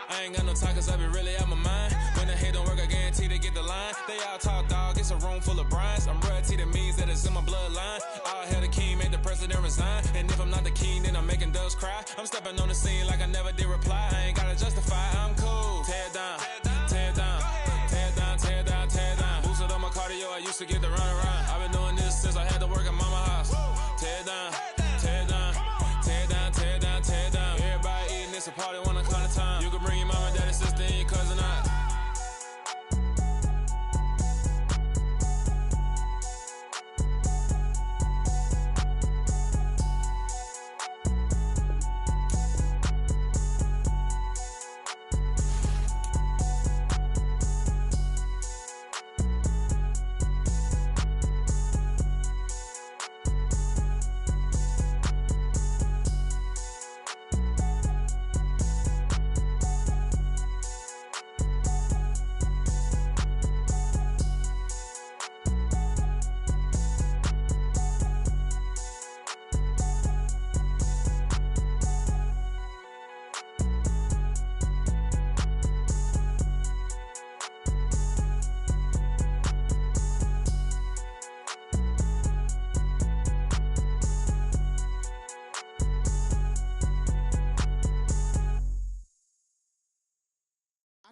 S9: I ain't got no talk, cause I be really out my mind. When the head don't work, I guarantee they get the line. They all talk, dog, it's a room full of brinds. I'm royalty, that means that it's in my bloodline. All hell the king, made the president resign. And if I'm not the king, then I'm making doves cry. I'm stepping on the scene like I never did reply. I ain't gotta justify, I'm cool. Tear it down, tear it down, tear it down, tear it down, tear it down. Boosted on my cardio, I used to get the run around. I've been doing this since I had to work at mama house. Tear it down, tear it down, tear it down, tear it down, tear it down. Everybody eating, it's a party, wanna count of time. You can bring your mama, daddy, sister, and your cousin out.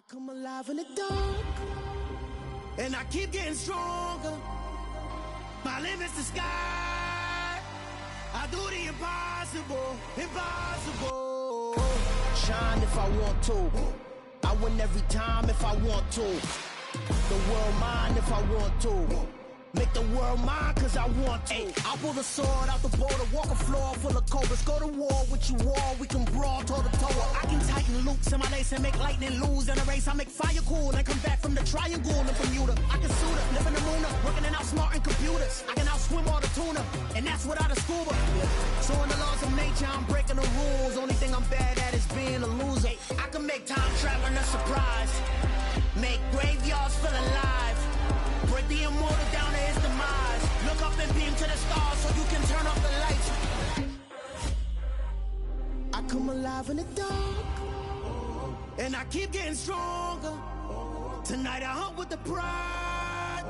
S10: Come alive in the dark, and I keep getting stronger. My limit's the sky. I do the impossible, impossible. Shine if I want to. I win every time if I want to. The world mine if I want to. Make the world mine cause I want to. Ay, I'll pull the sword out the border, walk a floor full of cobras. Go to war with you all, we can brawl toe to toe. I can tighten loops in my lace and make lightning lose in a race. I make fire cool and come back from the triangle in Bermuda. I can suit up, live in the moon, working and outsmarting computers. I can outswim all the tuna, and that's without a scuba. So in the laws of nature, I'm breaking the rules. Only thing I'm bad at is being a loser. I can make time traveling a surprise, make graveyards feel alive. Break the immortal down to his demise. Look up and beam to the stars so you can turn off the lights. I come alive in the dark, and I keep getting stronger. Tonight I hunt with the pride.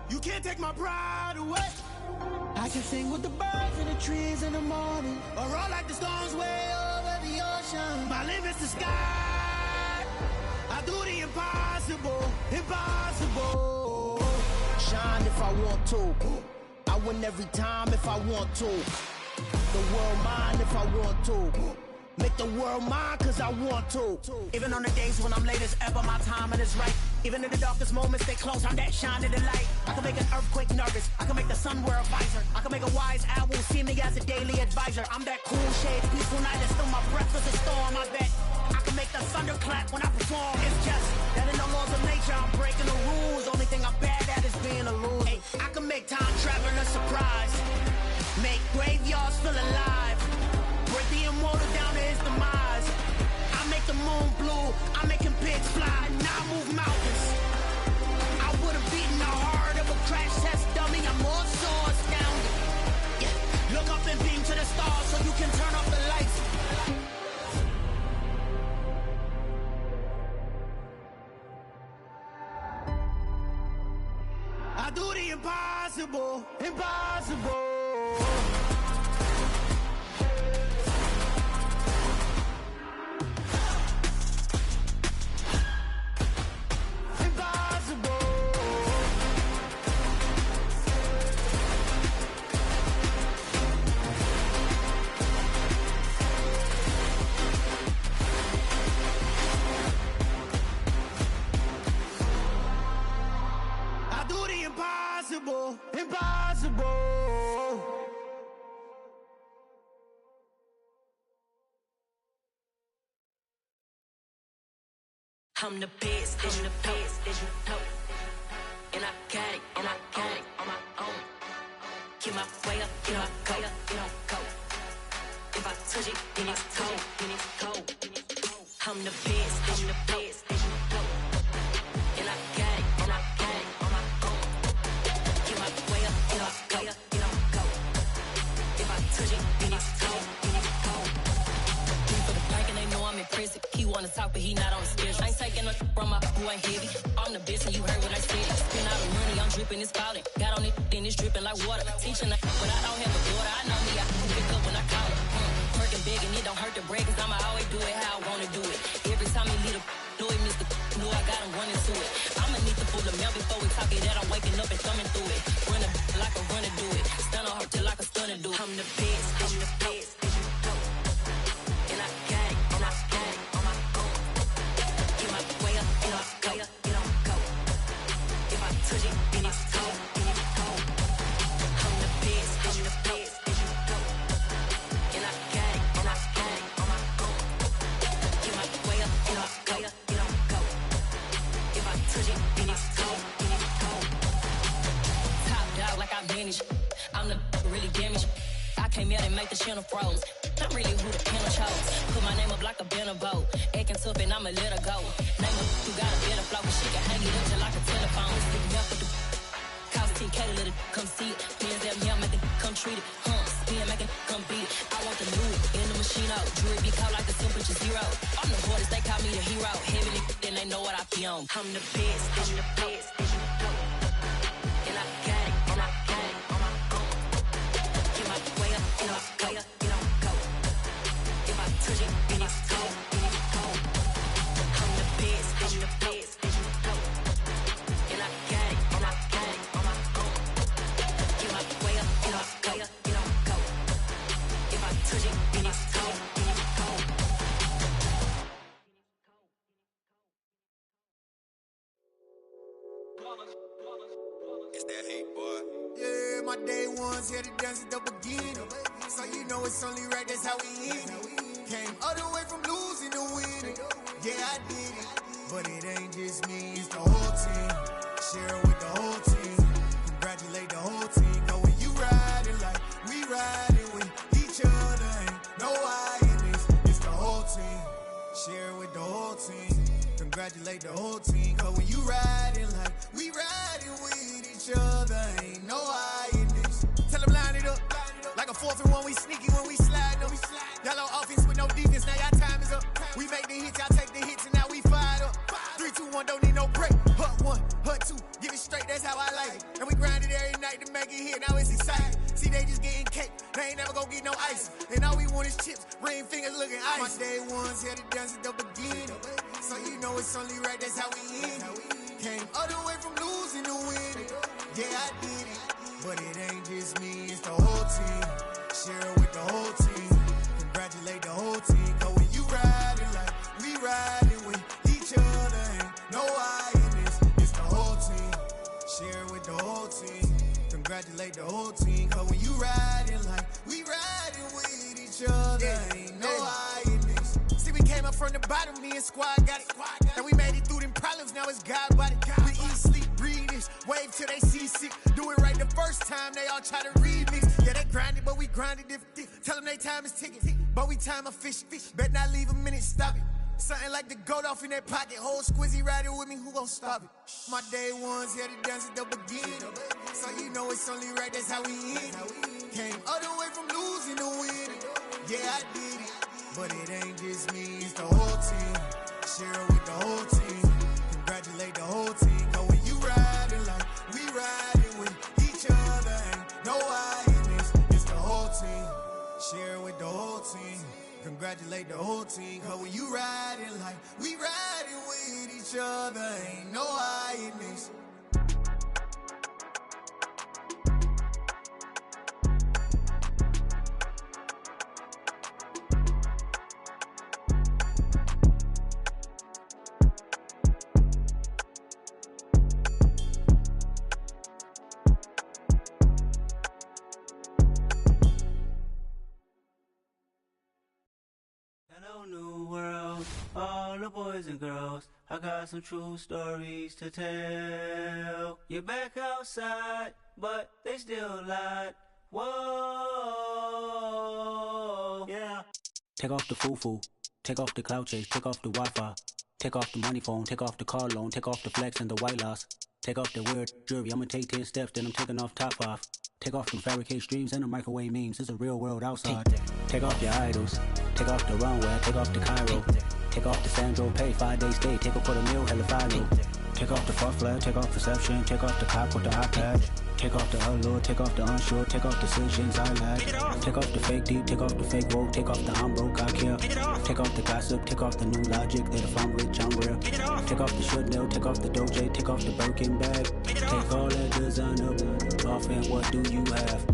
S10: You can't take my pride away. I can sing with the birds and the trees in the morning, or roll like the storms way over the ocean. My limit's the sky. I do the impossible, impossible. Shine if I want to. I win every time if I want to. The world mine if I want to. Make the world mine cause I want to. Even on the days when I'm late as ever, my timing is right. Even in the darkest moments, stay close, I'm that shining the light. I can make an earthquake nervous, I can make the sun wear a visor. I can make a wise owl see me as a daily advisor. I'm that cool shade, peaceful night, and still my breath is a storm, I bet. I can make the thunder clap when I perform. It's just that in the laws of nature, I'm breaking the rules. Only thing I'm bad at is being a loser. Ay, I can make time traveling a surprise, make graveyards feel alive. Break the immortal down to his demise. I make the moon blue, I'm making pigs fly. Now I move mountains. I would have beaten the heart of a crash test dummy. I'm more so astounded. Yeah. Look up and beam to the stars so you can turn off the lights. I do the impossible, impossible. Impossible, impossible.
S11: I'm the best, I'm the best, as you know. And I got it, and I got it on my own. Get my way up, get my go, get my go. If I touch it, then it's cold, then it's cold. I'm the best, I'm the best, as you know. And I got it, and I got it on my own. Get my way up, get my talk, but he not on the schedule. I ain't taking no from my who ain't heavy. I'm the best, and you heard what I said. Spend all the money, I'm dripping, it's falling. Got on it, then it's dripping like water. Teaching her, but I don't have a daughter. I know me, I can pick up when I call her. Working big, and it don't hurt to break, cause I'ma always do it how I wanna do it. Every time he lead a know he missed the know I got him running to it. I'ma need to pull the mail before we talk it that I'm waking up and thumbing through it. Run a like a runner do it. Stun on her till like a stunner do it. I'm the best, I'm the best. And I got it, and I got it on my own. Get my way up, get on go, get on go. If I touch it, then it's cold, then it's cold. I'm the best, I'm the best. And I got it, and I got it on my own. Get my way up, get on go, get on go. If I touch it, then it's cold, then it's cold. Top dog like I vanished. I'm the really damaged. I came out and make the channel froze. I'm really who the panel chose. Put my name up like a banner boat. Acting tough and I'ma let her go. Name her who got a better flow, cause she can hang it up just like a telephone. Stick me up with the cost 10K to let it come see it. Hands at me, I'm making come treat it. Spin, making come beat it. I want the new in the machine out. Jewelry be cold like the temperature zero. I'm the hardest, they call me the hero. Heavy, then they know what I be on. I'm the best, I'm the best. And I got it, and I got it on my own. Get my way up, get on go, get on go. If I touch it, then it's cold, then it's cold. I'm the best, I'm the best. And I got it, and I got it on my own. Get my way up, get on go, get on go. If I touch it, then it's cold, then it's cold.
S10: It's that hate, boy. Yeah, my day ones here to dance at the beginning. So you know it's only right, that's how we end it. Came all the way from losing to winning. Yeah, I did it. But it ain't just me, it's the whole team. Share with the whole team. Congratulate the whole team. Cause when you riding like we riding with each other, ain't no I in this. It's the whole team. Share with the whole team. Congratulate the whole team. Cause when you riding like we riding with each other, ain't no I in this. Tell them line it up. Like a 4th and 1, we sneaky when we slide them. Y'all on offense with no defense, now y'all time is up. We make the hits, y'all take the hits, and now we fired up. 3, 2, 1, don't need no break. Hut 1, hut 2, give it straight, that's how I like it. And we grind it every night to make it hit, now it's exciting. See, they just getting cake, they ain't never gonna get no ice. And all we want is chips, ring fingers looking ice. My day ones here to dance at the beginning. So you know it's only right, that's how we end it. Came all the way from losing to winning. Yeah, I did it. But it ain't just me, it's the whole team. Share with the whole team. Congratulate the whole team. Cause when you riding like we riding with each other, ain't no I in this. It's the whole team. Share with the whole team. Congratulate the whole team. Cause when you riding like we riding with each other, ain't no I in this. See, we came up from the bottom, me and squad got it. And we made it through them problems, now it's God body. We eat, sleep, breathe this, wave till they see sick. Do it right the first time, they all try to remix. Yeah, they grinded, but we grinded different. Tell them they time is ticking, but we time a fish. Bet not leave a minute, stop it. Something like the goat off in that pocket. Whole squizzy riding with me, who gon' stop it? My day ones here to dance at the beginning. So you know it's only right, that's how we end it. Came all the way from losing to winning. Yeah, I did it. But it ain't just me, it's the whole team. Share with the whole team. Congratulate the whole team. Cause when you riding like we riding with each other, ain't no I in this. It's the whole team. Share with the whole team. Congratulate the whole team. Cause when you riding like we riding with each other, ain't no I in this.
S12: Hello, new world, all the boys and girls. I got some true stories to tell. You're back outside, but they still lied. Whoa, yeah.
S13: Take off the foo-foo, take off the cloud chase, take off the Wi-Fi, take off the money phone, take off the car loan, take off the flex and the white loss. Take off the weird jewelry. I'ma take 10 steps, then I'm taking off top off. Take off them fabricated streams and the microwave memes. It's a real world outside. Take off your idols. Take off the runway. Take off the Cairo. Take off the Sandro Pay. 5-day stay. Take a quarter meal. Hella final. Take off the fuck flag. Take off perception. Take off the cop with the iPad. Take off the allure. Take off the unsure. Take off decisions I lack. Take off the fake deep. Take off the fake woke. Take off the I'm broke. I care. Take off the gossip. Take off the new logic that if I'm rich I'm real. Take off the should know. Take off the doje. Take off the Birkin bag. Take all that designer off and what do you have?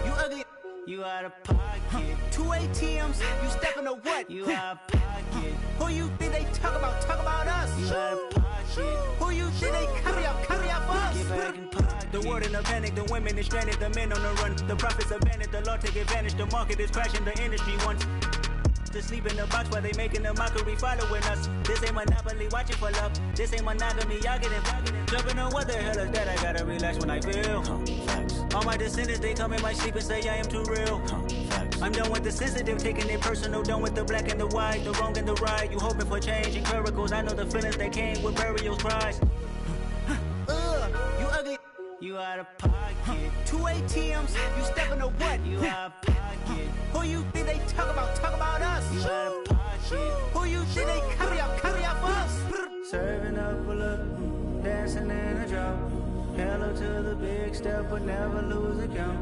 S12: You ugly. You out of pocket. 2 ATMs. You stepping or what? You out of pocket. Who you think they talk about? Talk about us. You out of pocket. Who you think they carry up for us? Get back in pocket. The world in a panic. The women is stranded. The men on the run. The profits abandoned. The law take advantage. The market is crashing. The industry wants to sleep in the box while they making a mockery following us. This ain't Monopoly, watching for love. This ain't monogamy, y'all getting jumping on what the hell is that? I gotta relax when I feel. All my descendants, they come in my sleep and say I am too real. I'm done with the sensitive, taking it personal. Done with the black and the white, the wrong and the right. You hoping for change and miracles. I know the feelings that came with burial cries. You ugly. You out of pocket. 2 ATMs. You stepping or what? You out of pocket. Who you think they talk about? Talk about us. You out of pocket. Who you think they carry up for us? Serving up a look, dancing in a drop. Hello to the big step, but never lose a count.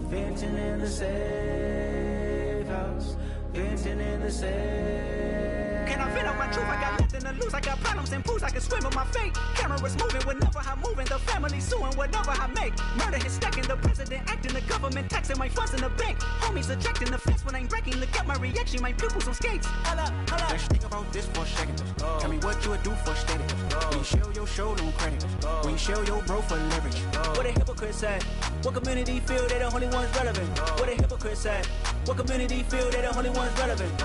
S12: Venting in the safe house. Venting in the safe. Can I feel out my truth? I got nothing to lose. I got problems and pools. I can swim with my fate. Cameras moving whenever I'm moving. The family suing whatever I make. Murder is stacking. The president acting. The government taxing my funds in the bank. Homies subtracting the fence when I'm breaking. Look at my reaction. My pupils on skates. Holla.
S14: Let's think about this for a second. Tell me what you would do for status. When you show your show, no credit. When you show your bro for leverage.
S12: What a hypocrite said. What community feel they the only ones relevant? What a hypocrite said. What community feel they the only ones relevant?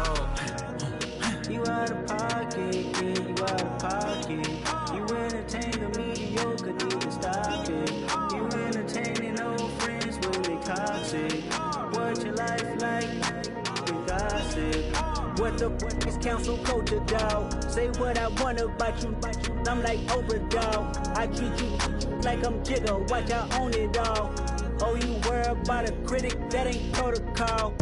S12: You out of pocket, yeah, you out of pocket. You entertain the mediocre, need to stop it. You entertaining old friends when they toxic. What your life like? You gossip. What the is council culture, dog? Say what I want about you. I'm like Oprah, dog. I treat you like I'm Jigga. Watch I own it all. Oh, you worry about a critic? That ain't protocol.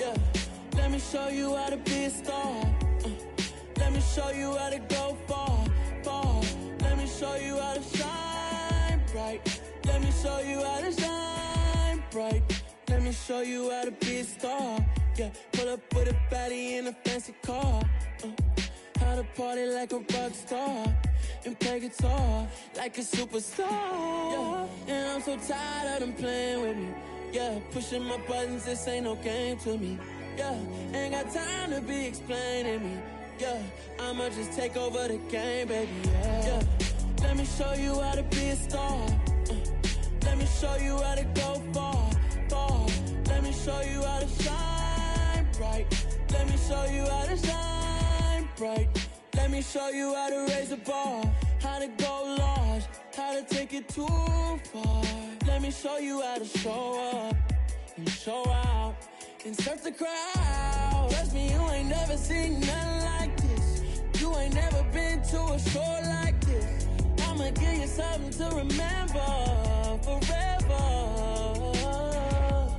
S15: Yeah, let me show you how to be a star. Let me show you how to go far, far. Let me show you how to shine bright. Let me show you how to shine bright. Let me show you how to be a star. Yeah, pull up with a baddie in a fancy car. How to party like a rock star and play guitar like a superstar. Yeah, and I'm so tired of them playing with me. Yeah, pushing my buttons, this ain't no game to me. Yeah, ain't got time to be explaining me. Yeah, I'ma just take over the game, baby. Yeah, let me show you how to be a star. Let me show you how to go far, far. Let me show you how to shine bright. Let me show you how to shine bright. Let me show you how to raise the bar, how to go large, how to take it too far. Let me show you how to show up and show out and surf the crowd. Trust me, you ain't never seen nothing like this. You ain't never been to a show like this. I'ma give you something to remember forever.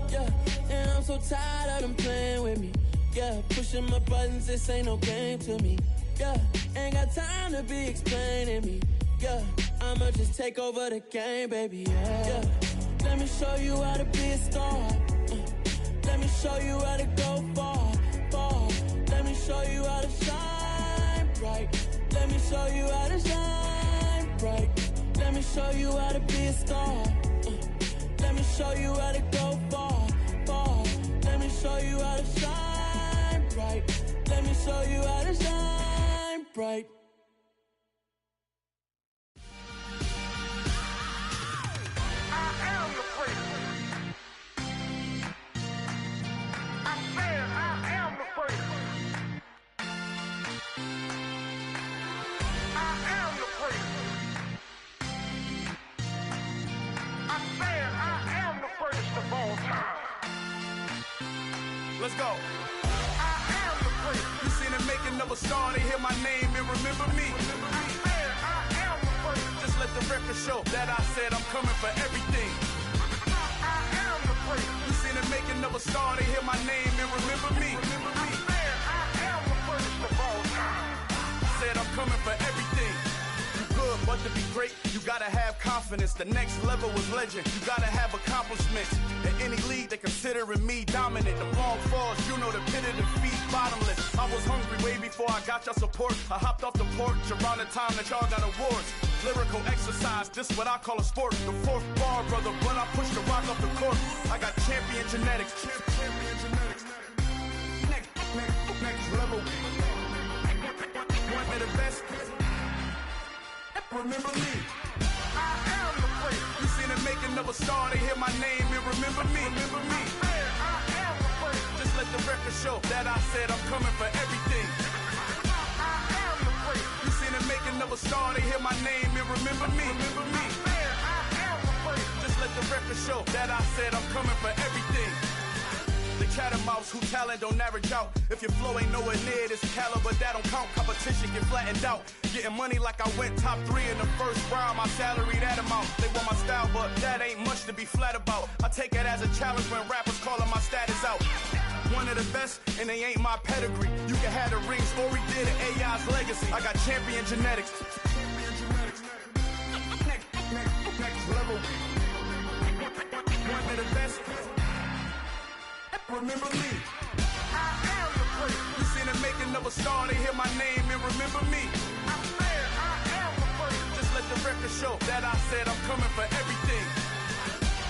S15: Yeah, and I'm so tired of them playing with me. Yeah, pushing my buttons, this ain't no game to me. Yeah, ain't got time to be explaining me. Yeah, I'ma just take over the game, baby. Yeah, let me show you how to be a star. Let me show you how to go far, far. Let me show you how to shine bright. Let me show you how to shine bright. Let me show you how to be a star. Let me show you how to go far, far. Let me show you how to shine bright. Let me show you how to shine bright.
S14: Let's go. You seen the making of a star, they hear my name and remember me. Just let the record show that I said I'm coming for everything. You seen the making of a star, they hear my name and remember me. Said I'm coming for everything. You good, but to be great, you gotta have confidence. The next level was legend. You gotta have accomplishments. In any league, they considering me dominant. The long falls, you know the pit of defeat, bottomless. I was hungry way before I got your support. I hopped off the porch around the time that y'all got awards. Lyrical exercise, this what I call a sport. The fourth bar, brother, when I push the rock off the court. I got champion genetics. Next level. One of the best. Remember me. I am the place. You seen the making of a star, they hear my name and remember me. Remember me. I am the place. Just let the record show that I said I'm coming for everything. I am the place. You seen the making of a star, they hear my name and remember me. Remember me. I am the place. Just let the record show that I said I'm coming for everything. The catamounts who talent don't average out. If your flow ain't nowhere near this caliber, that don't count. Competition get flattened out. Getting money like I went top 3 in the first round. My salary that amount. They want my style, but that ain't much to be flat about. I take it as a challenge when rappers calling my status out. One of the best, and they ain't my pedigree. You can have the rings, or we did it, AI's legacy. I got champion genetics. Next level. One of the best. Remember me. I am the place. You seen the making of a star, they hear my name and remember me. I am the place. Just let the record show that I said I'm coming for everything.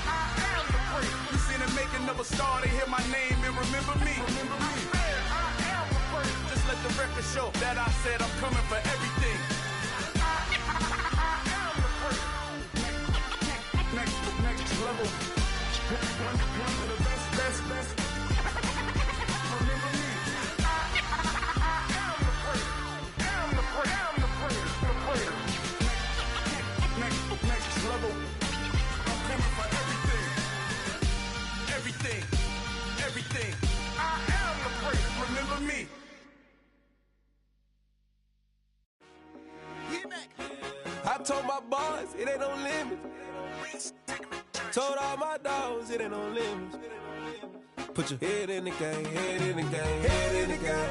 S14: I am the place. You seen the making of a star, they hear my name and remember me. Remember me. I am the place. Just let the record show that I said I'm coming for everything. I am the place. Next level. One of the best. Level. I'm coming for everything. I am the place. Remember me.
S16: I told my boys it ain't no limits. Told all my dogs it ain't no limits. Put your head in the game, head in the game, head in the game.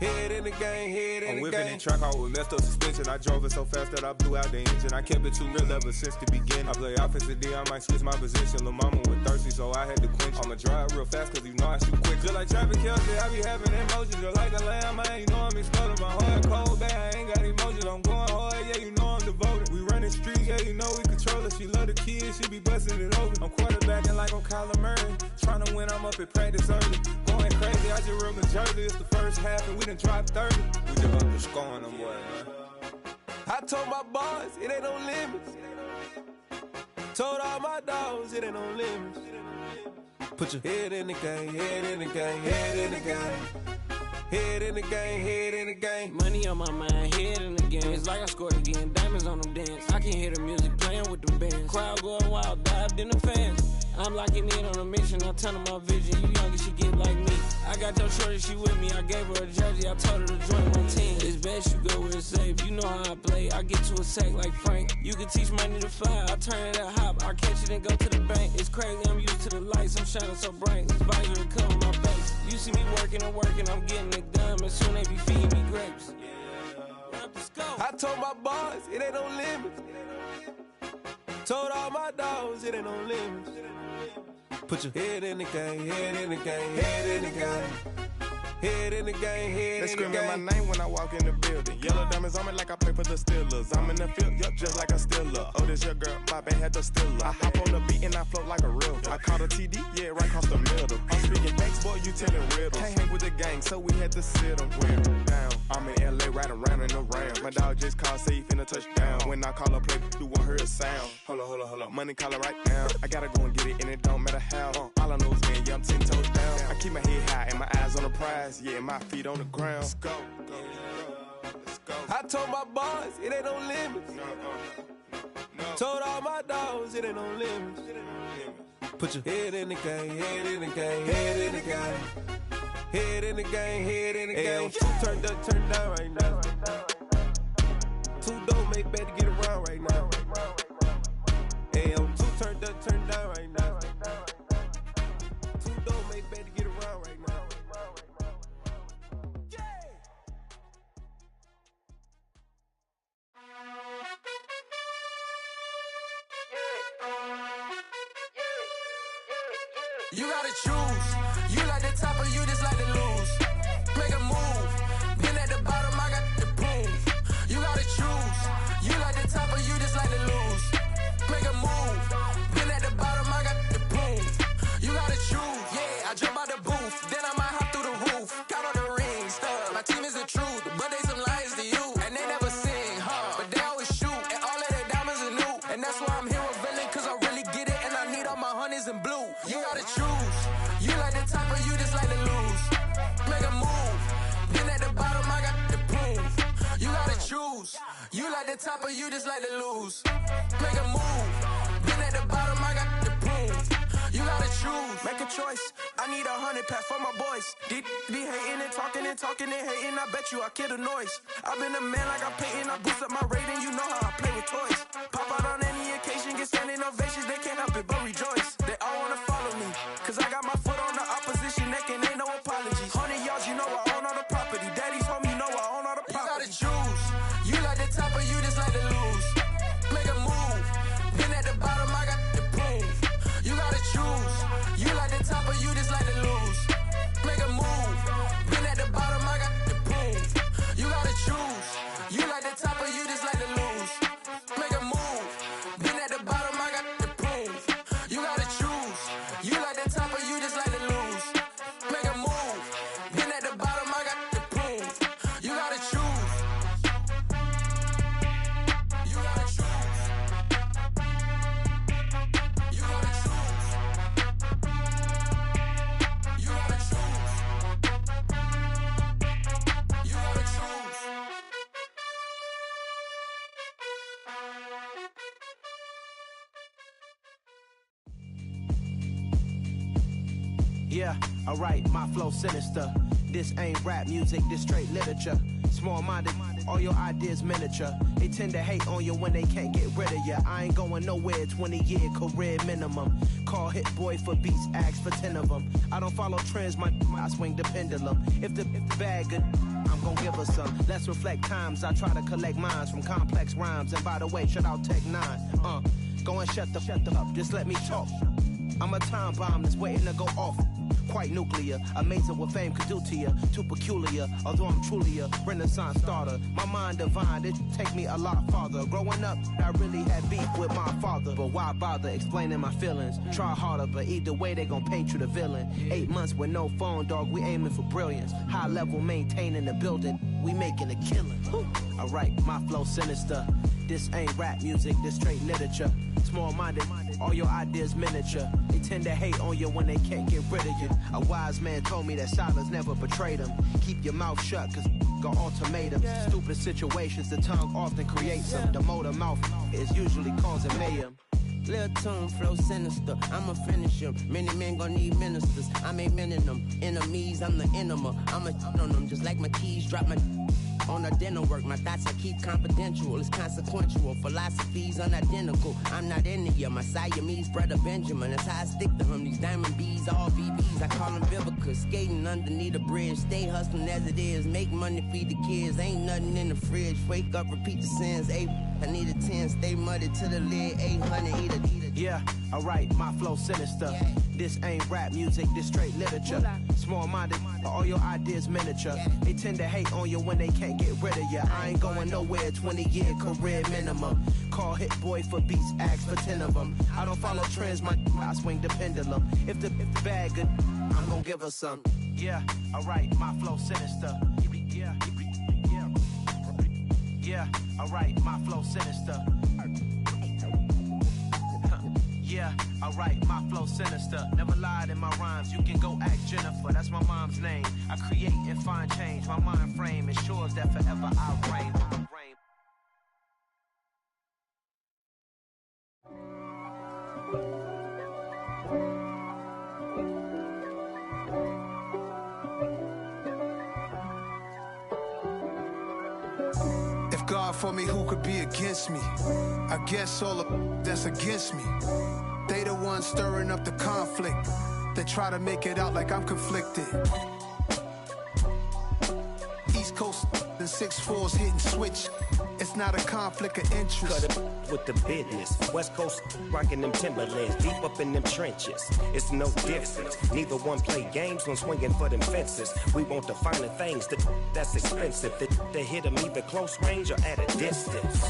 S16: Head in the game, head in the game.
S17: I'm whipping the track out with messed up suspension. I drove it so fast that I blew out the engine. I kept it too real ever since the beginning. I play offensive D, I might switch my position. Lil' mama was thirsty, so I had to quench. I'ma drive real fast, cause you know I shoot quick. Just like traffic Kelsey, I be having emotions. Just like a lamb, I ain't know I'm exploding. My heart cold, bad, I ain't got emotions. I'm going hard, yeah, you know I'm devoted. We running streets, yeah, you know we control it. She love the kids, she be busting it over. I'm quarterbacking like I'm Kyler Murray. Trying to win, I'm up at practice early. Going crazy, I just rub the jersey. It's the first half, and we done dropped 30. We just up to scoring them, boy, man.
S16: I told my boys it ain't no limits. Told all my dogs it ain't no limits. Put your head in the game, head in the game, head in the game. Head in the game, head in the game.
S18: Money on my mind, head in the game. It's like I scored again, diamonds on them dance. I can hear the music playing with them bands. Crowd going wild, dived in the fans. I'm locking in on a mission, I tell her my vision. You young and she get like me. I got your shorty, she with me. I gave her a jersey, I told her to join my team. It's best you go where it's safe. You know how I play, I get to a sack like Frank. You can teach money to fly, I turn it at hop. I catch it and go to the bank. It's crazy, I'm used to the lights, I'm shining so bright. This visor cover my face. You see me working and working, I'm getting it done. But soon they be feeding me grapes.
S16: I told my boys it ain't no limits. Told all my dogs it ain't no limits. Put your head in the game, head in the game, head in the game. Head in the game, head in the game.
S17: They screaming my name when I walk in the building. Yellow diamonds on me like I play for the Steelers. I'm in the field, yup, just like a Steeler. Oh, this your girl, my bad had the Steeler. I hop on the beat and I float like a real. I caught a TD, yeah, right across the middle. I'm speaking thanks, boy, you telling riddles. Can't hang with the gang, so we had to sit them down. I'm in LA, riding around in the Ram. My dog just called, say he finna touchdown. When I call a play, you won't hear a sound. Hold up, money call it right now. I gotta go and get it, and it don't matter how. All I know is man, yeah, I'm 10 toes down. I keep my head high and my eyes on the prize. Yeah, my feet on the ground. Let's go.
S16: I told my boys it ain't no limits. Told all my dogs it ain't no limits. Put your head in the game, head in the game, head in the game. Head in the game, head in the game. Two turned up, turned down right now. Two dope, make better get around right now. Hey, I'm two turned up, turned down right now. Two dope, make better get around right now.
S19: You gotta choose. You like the top or you just like to lose. Make a move. Been at the bottom, I got the proof. You gotta choose. You like the top or you just like to lose. Make a move. Been at the bottom, I got the proof. You gotta choose. Yeah, I jump out the booth. Then I might hop through the roof. Count on the rings. My team is the truth, but they some liars to you. And they never sing, but they always shoot. And all of their diamonds are new. And that's why I'm here with villain, cause I really get it. And I need all my honeys in blue. You gotta choose. You like the top or you just like to lose. Make a move. Been at the bottom, I got the proof. You gotta choose. You like the top or you just like to lose. Make a move. Been at the bottom, I got the proof. You gotta choose. Make a choice. I need 100 pass for my boys. Be hating and talking and hating. I bet you I kill the noise. I've been a man like I'm painting. I boost up my rating. You know how I play with toys. Pop out on any occasion, get standing ovations. They can't help it but rejoice. They all wanna follow me, cause I got my foot on the opposition neck and ain't no apologies. 100 yards, you know I own all the property. Daddy's home, you know I own all the property. You gotta choose. You like the top or you just like to lose. Make a move. Been at the bottom, I got the proof. You gotta choose. You like the top or you just like to lose. Make a move. Been at the bottom, I got the proof. You gotta choose. You like the top or you just like to lose. Make a move. Been at the bottom, I got the proof. You gotta choose. You like the top or you just like to lose. Make a move. Been at the bottom, I got the proof. You gotta choose. You gotta choose. You gotta choose. You gotta choose. You gotta choose.
S12: Yeah, alright, my flow sinister. This ain't rap music, this straight literature. Small-minded, all your ideas miniature. They tend to hate on you when they can't get rid of you. I ain't going nowhere, 20-year career minimum. Call Hit Boy for beats, ask for 10 of them. I don't follow trends, I swing the pendulum. If the bag good, I'm gon' give her some. Let's reflect times, I try to collect minds from complex rhymes. And by the way, shout out Tech 9. Go and shut the up, just let me talk. I'm a time bomb that's waiting to go off. Quite nuclear, amazing what fame could do to you. Too peculiar, although I'm truly a renaissance starter. My mind divine, it take me a lot farther. Growing up, I really had beef with my father. But why bother explaining my feelings? Try harder, but either way they gon' paint you the villain. 8 months with no phone, dog, we aiming for brilliance. High level maintaining the building, we making a killing. Alright, my flow sinister. This ain't rap music, this straight literature. Small-minded, all your ideas miniature. They tend to hate on you when they can't get rid of you. A wise man told me that silence never betrayed him. Keep your mouth shut, cause got ultimatums. Stupid situations, the tongue often creates them. The motor mouth is usually causing mayhem.
S20: Lil' tune, flow sinister, I'ma finish him. Many men gon' need ministers, I'm a men in them. Enemies, I'm the enema, I'ma on them. Just like my keys, drop my on the dinner work. My thoughts I keep confidential, it's consequential. Philosophies unidentical, I'm not into you. My Siamese brother Benjamin, that's how I stick to him. These diamond bees, all BBs, I call them Vivica. Skating underneath the bridge, stay hustling as it is. Make money, feed the kids, ain't nothing in the fridge. Wake up, repeat the sins, I need a 10, stay muddy to the lid, 800, eat a.
S12: Yeah, alright, my flow sinister. This ain't rap music, this straight literature. Small-minded, all your ideas miniature. They tend to hate on you when they can't get rid of you. I ain't going nowhere, 20-year career minimum. Call Hit Boy for beats, ask for 10 of them. I don't follow trends, I swing the pendulum. If the bag good, I'm gon' give her some. Yeah, alright, my flow sinister. Yeah, alright, my flow sinister. Yeah, alright, my flow sinister. Never lied in my rhymes, you can go ask Jennifer. That's my mom's name. I create and find change. My mind frame ensures that forever I reign.
S21: for me, who could be against me? I guess all of that's against me. They the ones stirring up the conflict. They try to make it out like I'm conflicted. East Coast and 6'4's hitting switch. It's not a conflict of interest.
S22: Cut it with the business. West Coast rocking them Timberlands, deep up in them trenches. It's no difference. Neither one play games when swinging for them fences. We want the finer things that's expensive. They hit them either close range or at a distance.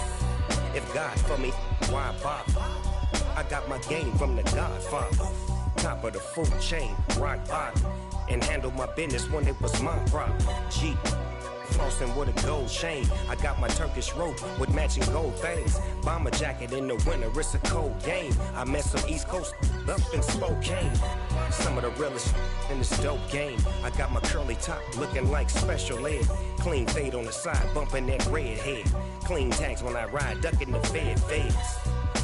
S22: If God for me, why bother? I got my game from the Godfather. Top of the food chain, rock bottom. And handle my business when it was my problem. G. Flossing with a gold chain. I got my Turkish rope with matching gold things. Bomber jacket in the winter, it's a cold game. I met some East Coast up in Spokane. Some of the realest in this dope game. I got my curly top looking like special ed. Clean fade on the side, bumping that red head. Clean tags when I ride, ducking the feds.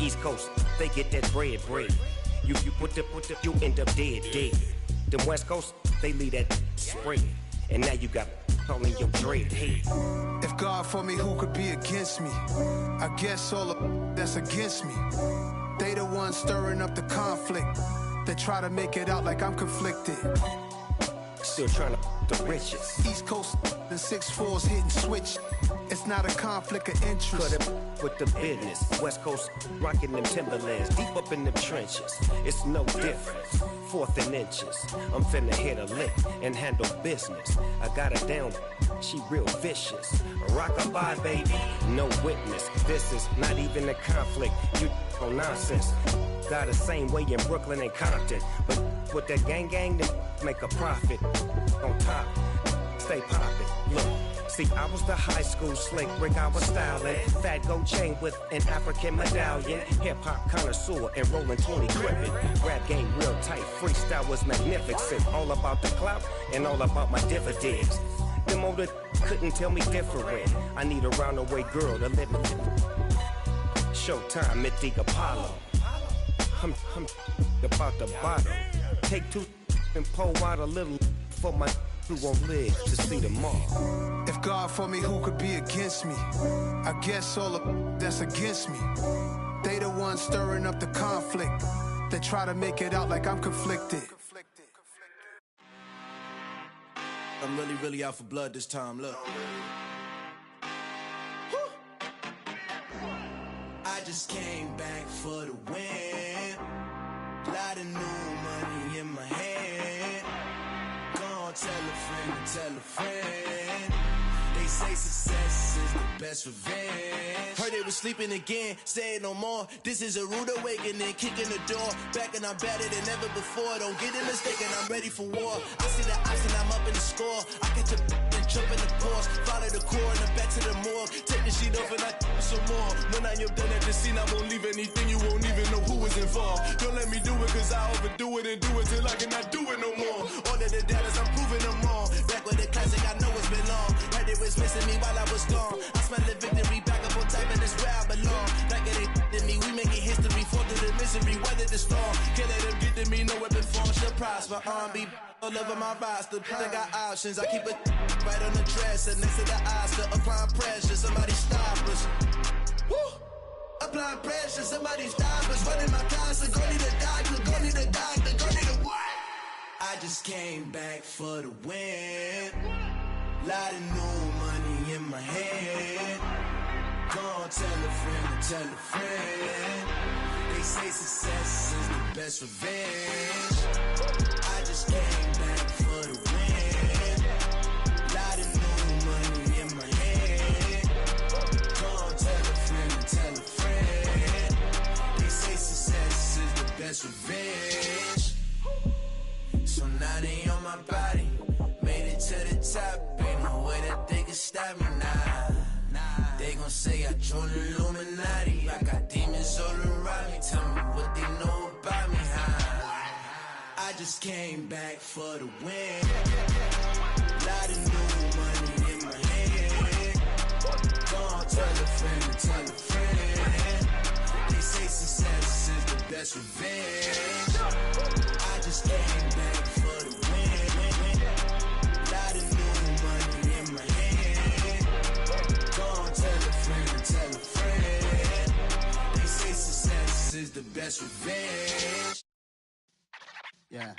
S22: East Coast, they get that bread. You you end up dead. Them West Coast, they leave that spread. And now you got calling your dread head.
S21: If God for me, who could be against me? I guess all of that's against me. They the ones stirring up the conflict. They try to make it out like I'm conflicted.
S22: Still trying to the riches.
S21: East Coast and 6'4's hitting switch. It's not a conflict of interest.
S22: Cut it with the business. West Coast rocking them Timberlands, deep up in them trenches. It's no difference. 4th and inches. I'm finna hit a lick and handle business. I got her down, she real vicious. Rock-a-bye, baby, no witness. This is not even a conflict. You on nonsense. Got the same way in Brooklyn and Compton. But with that gang, then make a profit. On top, stay poppin'. Look. See, I was the high school slick Rick, I was styling. Fat gold chain with an African medallion. Hip-hop connoisseur and rolling 20 gripping. Rap game real tight, freestyle was magnificent. All about the clout and all about my dividends. Them older couldn't tell me different. I need a roundaway girl to live it. Showtime at the Apollo. I'm about the bottom. Take 2 and pull out a little for my who won't live to see tomorrow.
S21: If God for me, who could be against me? I guess all of that's against me. They the ones stirring up the conflict. They try to make it out like I'm conflicted.
S10: I'm really out for blood this time, look. I just came back for the win. Lot of new money in my hand. Gonna tell a friend. They say success is the best revenge. Heard they was sleeping again, say it no more. This is a rude awakening, kicking the door. Back and I'm better than ever before. Don't get it mistaken, I'm ready for war. I see the option, I'm up in the score. I catch a and jump in the course. Follow the core and the back to the morgue. Take the sheet off and I some more. When I am done at the scene, I won't leave anything. You won't even know who was involved. Don't let me do it, cause I overdo it and do it till I cannot do it no more. All of the doubters, I'm proving them wrong. Back with the classic, I know it's been long. Heard it was missing me while I was gone. I smell the victory back up on top, and it's where I belong. Like it ain't to me, we making history. Fall through the misery, weather the storm. Can't let them get to me, no weapon form should prosper. R&B all over my roster. I got options, I keep it right on the dresser. Next to the Oscar, applying pressure. Somebody stop us. Woo! Applying pressure, somebody stop us. Running my concert, go need a doctor, go need a doctor, go need a what? I just came back for the win. Lot of new money in my hand. Gonna tell a friend. They say success is the best revenge. I just came back for the win. Lot of new money in my hand. Gonna tell a friend. They say success is the best revenge. So now they on my body. Made it to the top. Ain't no way that they can stop me now. They gon' say I joined the Illuminati. I got demons all around me. Tell me what they know about me, huh? I just came back for the win. Lot of new money in my hand. Gonna tell a friend. They say success is the best revenge. I just came back for the win. Lot of new money in my hand. Gonna tell a friend. just revenge. Yeah.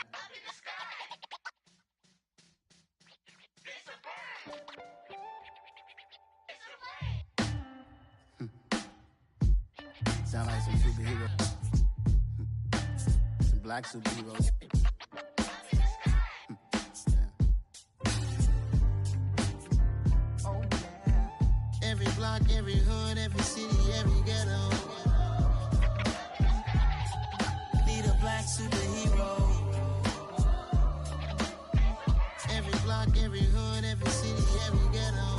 S10: Sound like some superheroes. Some black superheroes. Oh, yeah. Every block, every hood, every city, every ghetto. Need a black superhero. Every block, every hood, every city, every ghetto.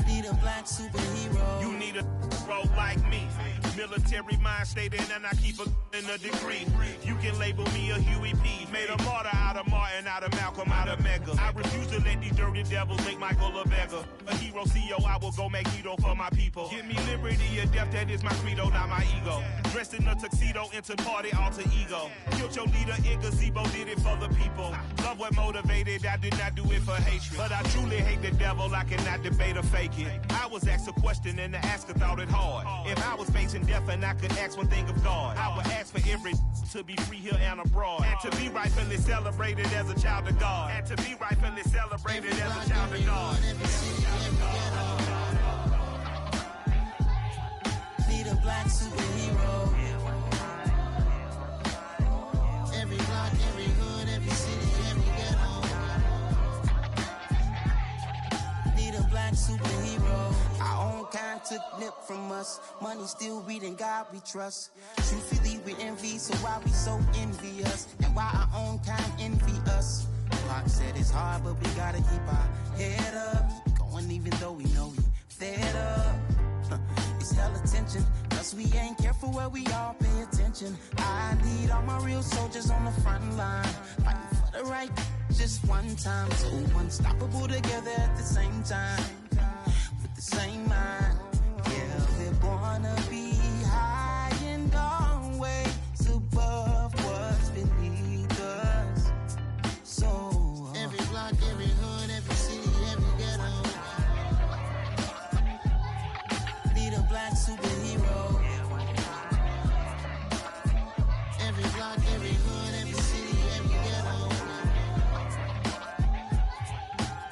S10: Need a black superhero.
S3: You need a bro like me. Military mind stated, and I keep in a degree. You can label me a Huey P. Made a martyr out of Martin, out of Malcolm, out of Mega. I refuse to let these dirty devils make Michael a beggar. A hero CEO, I will go Magneto for my people. Give me liberty or death, that is my credo, not my ego. Dressed in a tuxedo, into party alter ego. Killed your leader in gazebo, did it for the people. Love what motivated, I did not do it for hatred. But I truly hate the devil, I cannot debate or fake it. I was asked a question and the asker thought it hard. If I was facing death and I could ask one thing of God, I would ask for every to be free here and abroad, and to be rightfully celebrated as a child of God, and to be rightfully celebrated as a child of God.
S10: Need a black superhero. Every block, every hood, every city, every ghetto. Need a black superhero. Our own kind took nip from us. Money still reading God we trust. Truthfully we envy, so why we so envious? And why our own kind envy us? Pac said it's hard, but we gotta keep our head up. Keep going even though we know we fed up. It's hella tension, cause we ain't careful where we all pay attention. I need all my real soldiers on the front line, fighting for the right just one time. So unstoppable together at the same time, with the same mind. Yeah, we're born to be high and always above what's beneath us. So every block, every hood, every city, every ghetto. Need a black superhero. Every block, every hood, every city, every ghetto.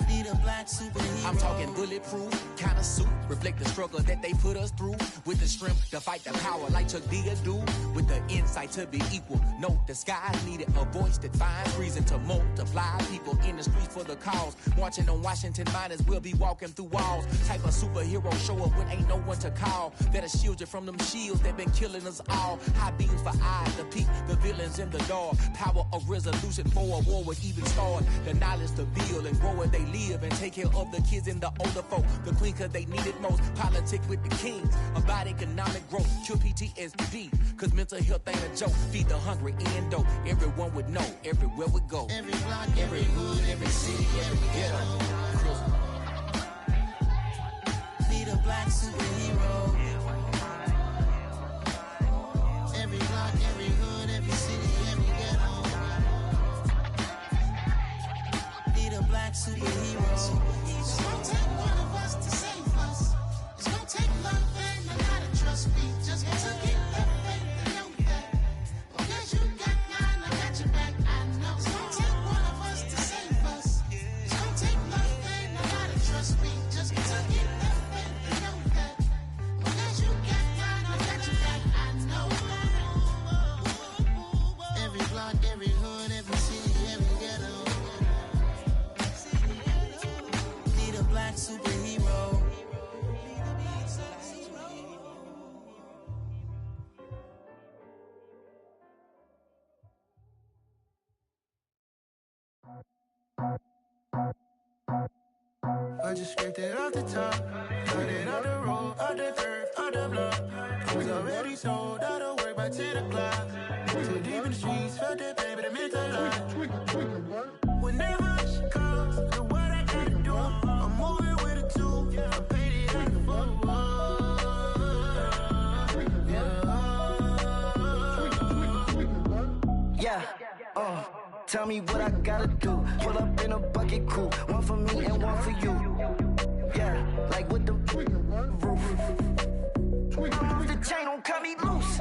S10: Need a black superhero.
S6: I'm talking bulletproof kind of suit, reflect the struggle that they put us through, with the strength to fight the power like Chuck D do, with the insight to be equal. No disguise needed, a voice that finds reason to multiply. People in the streets for the cause, marching on Washington, might as well be walking through walls. Type of superhero show up when ain't no one to call, that'll shield you from them shields that been killing us all. High beams for eyes to peek the villains in the dark. Power of resolution for a war would even start. The knowledge to build and grow where they live, and take care of the kids and the older folk. The queen cause they need it most. Politic with the kings about economic growth. Cure PTSD cause mental health ain't a joke. Feed the hungry and dope. Everyone would know everywhere we go.
S10: Every block, every hood, every city, every ghetto. Need a black superhero. Every block, every hood, every city, every ghetto. Need a black superhero. It's gonna take one of us to save us. It's gonna take love and a lot of trust. We just got to get that faith and know that. Because you got mine, I got your back, I know. It's gonna take one of us to save us. It's gonna take love and a lot of trust. We just got to get that faith and know that. Because you got mine, I got your back, I know. Every block, every hood, every city, every ghetto. Need a black superhero.
S21: I just scraped it off the top, cut it out the road, out the dirt, out the block. Was already sold, out of work by 10 o'clock. Too deep in the streets, felt that baby, that meant a lot. When they rush comes, the what I gotta do, I'm moving with a two, I paid it out the full.
S23: Yeah, tell me what I gotta do. Pull up in a bucket crew, one for me and one for you. Yeah, like with the roof. I'm off the chain, don't cut me loose.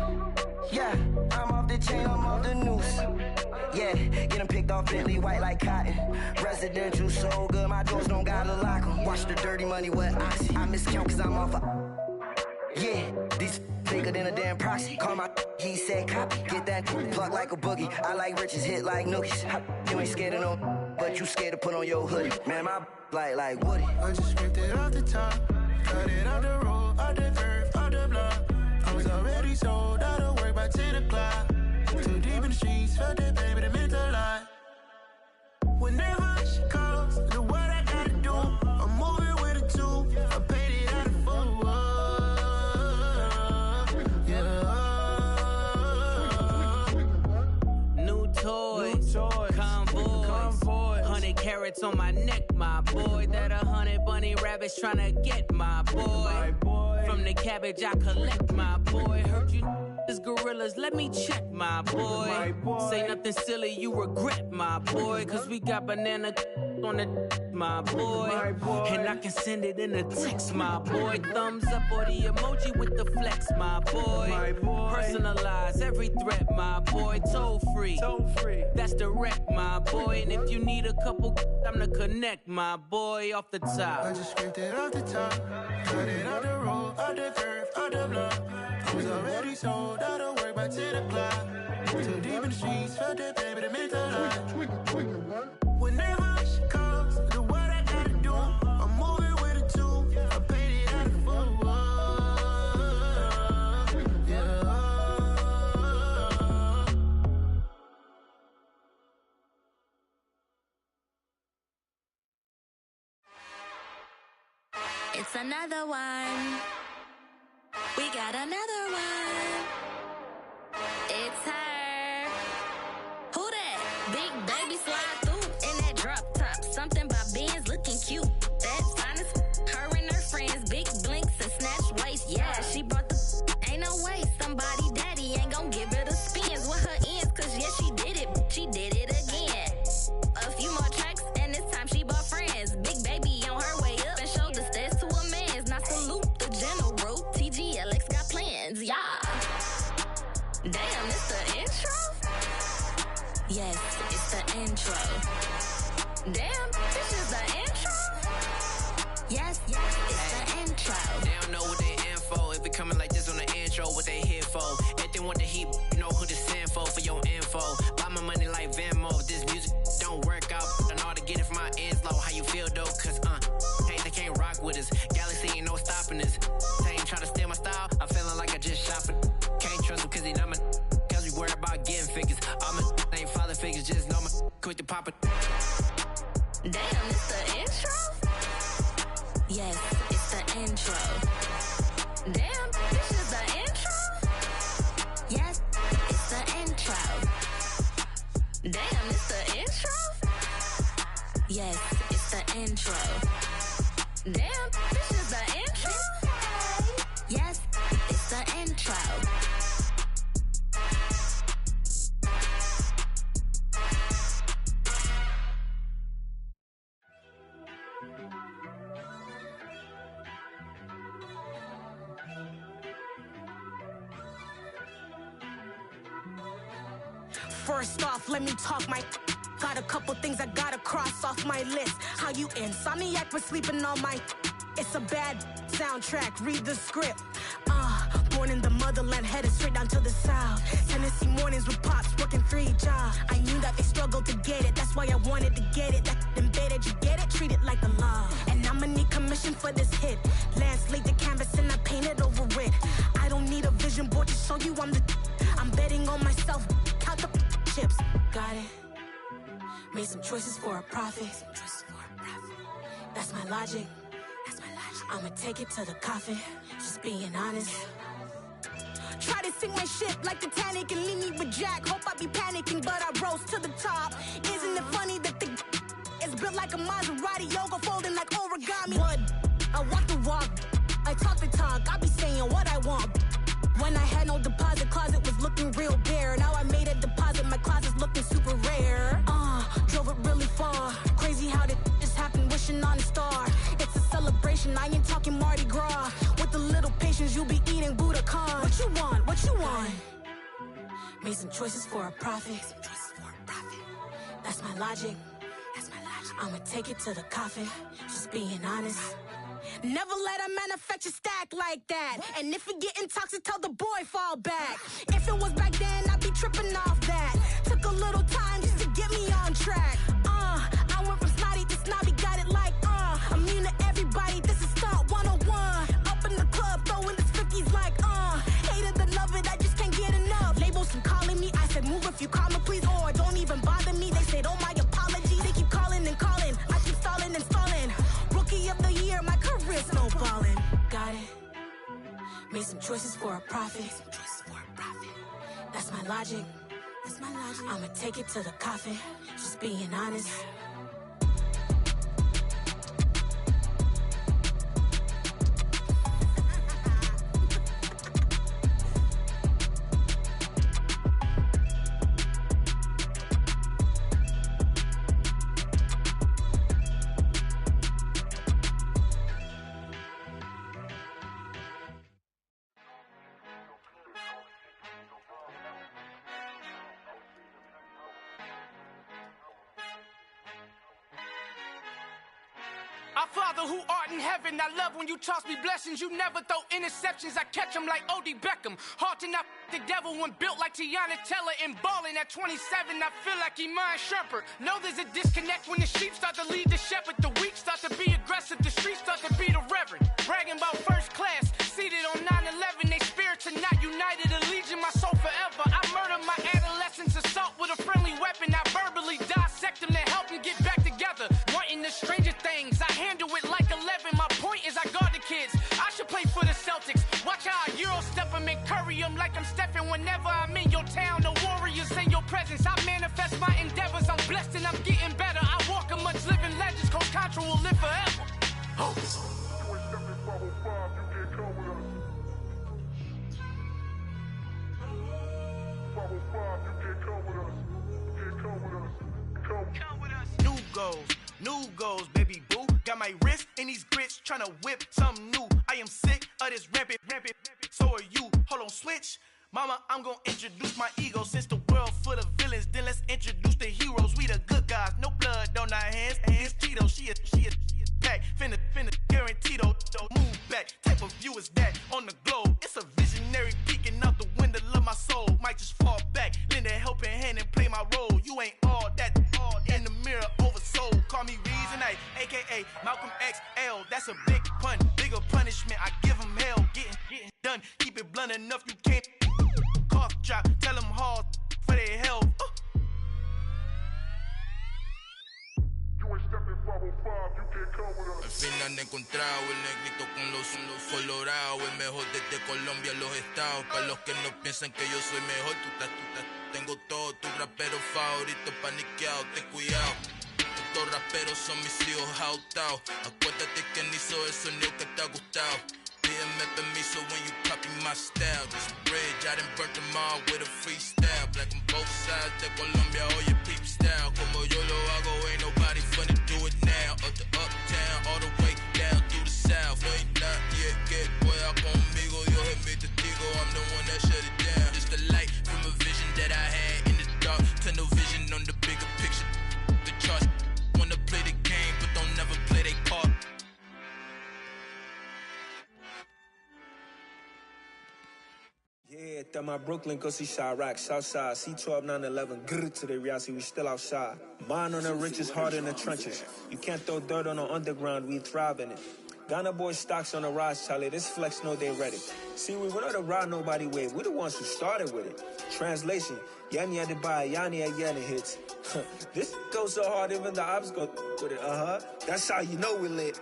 S23: Yeah, I'm off the chain, I'm off the noose. Yeah, get them picked off Bentley, white like cotton. Residential so good, my doors don't gotta lock them. Watch the dirty money with oxy. I miscount cause I'm off a... Yeah, these bigger than a damn proxy. Call my he said copy. Get that plug like a boogie. I like riches, hit like nookies. You ain't scared of no, but you scared to put on your hoodie. Man, my like Woody.
S21: I just scraped it off the top, cut it off the road, off the curve, off the block. I was already sold out of work by 10 o'clock. Too deep in the streets, felt that baby, that meant a lot. Whenever she calls, the what I gotta do, I'm moving with a two. I paid it out of full.
S12: New toys, convoy, 100 carats on my neck, my boy. That 100 bunny rabbits tryna get my boy. From the cabbage I collect, my boy. Heard you is gorillas, let me check, my boy. Say nothing silly, you regret, my boy. Cause we got banana on the my boy. And I can send it in a text, my boy. Thumbs up or the emoji with the flex, my boy. Personalize every threat, my boy. Toll free, that's direct, my boy. And if you need a couple, I'm to connect, my boy. Off the top,
S21: I just scraped it off the top, cut it off the road, off the curve, off the block. I was already sold out of work by 10 o'clock. Too deep in the streets, felt that baby, that meant a lot. Whenever she calls, the what I gotta do, I'm moving with a two. I paid it out of full.
S11: It's another one. We got another one. It's her. Who that? Big baby slide through in that drop top. Something by Benz looking cute. That's fine as her and her friends. Big blinks and snatch waist. Yeah, she brought the ain't no way. Somebody daddy ain't gon' give her the spins with her ends. Cause yeah, she did it. She did it again. A few more tracks and this time she bought friends. Big baby on her way up and showed the stairs to a man's. Now salute the general. TGLX got plans, yeah. Damn, it's the intro? Yes, it's the intro. Damn, this is the intro? Yes, it's the intro.
S5: They don't know what they in for. If it coming like this on the intro, what they here for? If they want the heat, you know who to send for your info. Buy my money like Venmo. If this music don't work out, I know how to get it from my ends low. How you feel though? Cause hey, they can't rock with us. Galaxy ain't no stopping this. They ain't try to steal my style. I'm feeling like I just shot it. Can't trust him cause he not my. Cause we worried about getting figures. All my ain't father figures, just know my quick to pop it.
S11: Damn, it's the intro? Yes, it's the intro. Damn, this is the intro? Yes, it's the intro. Damn, it's the intro? Yes, it's the intro. Damn, this is the intro? Yes, it's the intro.
S7: First off, let me talk my. Got a couple things I gotta cross off my list. How you insomniac for sleeping on my. It's a bad soundtrack, read the script. Born in the motherland, headed straight down to the south. Tennessee mornings with pops, working 3 jobs. I knew that they struggled to get it, that's why I wanted to get it. That embedded, you get it, treat it like the law. And I'ma need commission for this hit. Lance laid the canvas and I painted over it. I don't need a vision board to show you I'm the. I'm betting on myself, count the chips. Got it. Made some choices for a profit. That's my logic. I'ma take it to the coffin. Just being honest. Try to sink my ship like Titanic and leave me with Jack. Hope I be panicking, but I rose to the top. Isn't it funny that the is built like a Maserati, yoga folding like origami? What? I walk the walk, I talk the talk. I be saying what I want. When I had no deposit, closet was looking real bare. Now I made a deposit, my closet's looking super rare. Drove it really far. Crazy how did this happen, wishing on a star. It's a celebration, I ain't talking Mardi Gras. With a little patience, you'll be eating Buddha choices for a profit. That's my logic. I'ma take it to the coffin. Just being honest. Never let a manufacture stack like that. And if it getting toxic, tell the boy fall back. If it was back then, I'd be tripping off that. Took a little time just to get me on track. I went from snotty to snobby, got it like immune to everybody, this is stunt 101. Up in the club, throwing this 50s like hate it, love it, I just can't get enough. Labels from calling me, I said move if you call me please, or don't even bother me. They said oh my apology, they keep calling and calling. I keep stalling and stalling. Rookie of the year, my career snowballing. Got it. Made some choices for a profit. That's my logic. I'ma take it to the coffin. Just being honest.
S1: Our Father who art in heaven, I love when you toss me blessings. You never throw interceptions, I catch them like O.D. Beckham. Hard to not the devil when built like Tiana Teller and balling at 27. I feel like Iman Shumpert. Know there's a disconnect when the sheep start to lead the shepherd. The weak start to be aggressive, the streets start to be the reverend. Bragging about first class, seated on 9/11. They spirits are not united, a legion, my soul forever. I murdered my adolescence, assault with a friendly weapon. I verbally dissect them to help them get back together. Wanting the stranger things, I handle it like 11. My point is I guard the kids. I should play for the Celtics. Watch how I Euro step them and curry them like I'm stepping. Whenever I'm in your town, the Warriors in your presence. I manifest my endeavors. I'm blessed and I'm getting better. I walk amongst living legends. Coach Contra will live forever. Oh.
S4: New goals, baby boo. Got my wrist in these grits, tryna whip something new. I am sick of this rampant. So are you. Hold on, switch. Mama, I'm gonna introduce my ego. Since the world full of villains, then let's introduce the heroes. We the good guys, no blood on our hands. It's Tito, she is pack. Finna, guaranteed don't move back. Type of view is that on the globe. It's a visionary peeking out the window of my soul. Might just fall back, lend a helping hand and play my role. You ain't all that in the mirror oversold. Call me Reason A, aka Malcolm XL. That's a big pun, bigger punishment. I give him hell, getting done. Keep it blunt enough, you can't cough drop. Tell them hard for their health.
S8: Al fin han encontrado el negrito con los colorados, el mejor desde Colombia, los estados. Para los que no piensan que yo soy mejor, tengo todo, tu rapero favorito paniqueado, ten cuidado. Estos raperos son mis hijos jautados. Acuérdate que ni hizo el sonido que te ha gustado. Pídeme permiso when you copy my style. This bridge, I done burnt them all with a freestyle. Black on both sides de Colombia, oye peep style. Como yo lo hago, ain't nobody finna do it now. Up to uptown, all the way down through the south. No hay nadie que pueda conmigo, Dios es mi testigo. I'm the one that shut it down. Just the light from a vision that I had in the dark. Tunnel vision on the bigger picture. The charts wanna play the game, but don't never play their part.
S17: Yeah, that my Brooklyn, go see Chirac, Southside, C12, 911, grr to the reality, we still outside. Mine on the richest, heart in the trenches. You can't throw dirt on the underground, we thrive in it. Ghana boys stocks on the rise, Charlie, this flex know they ready. See, we went on the ride nobody wave, we the ones who started with it. Translation, Yanni had to buy, Yanni had Yanni hits. This goes so hard, even the ops go with it, That's how you know we lit.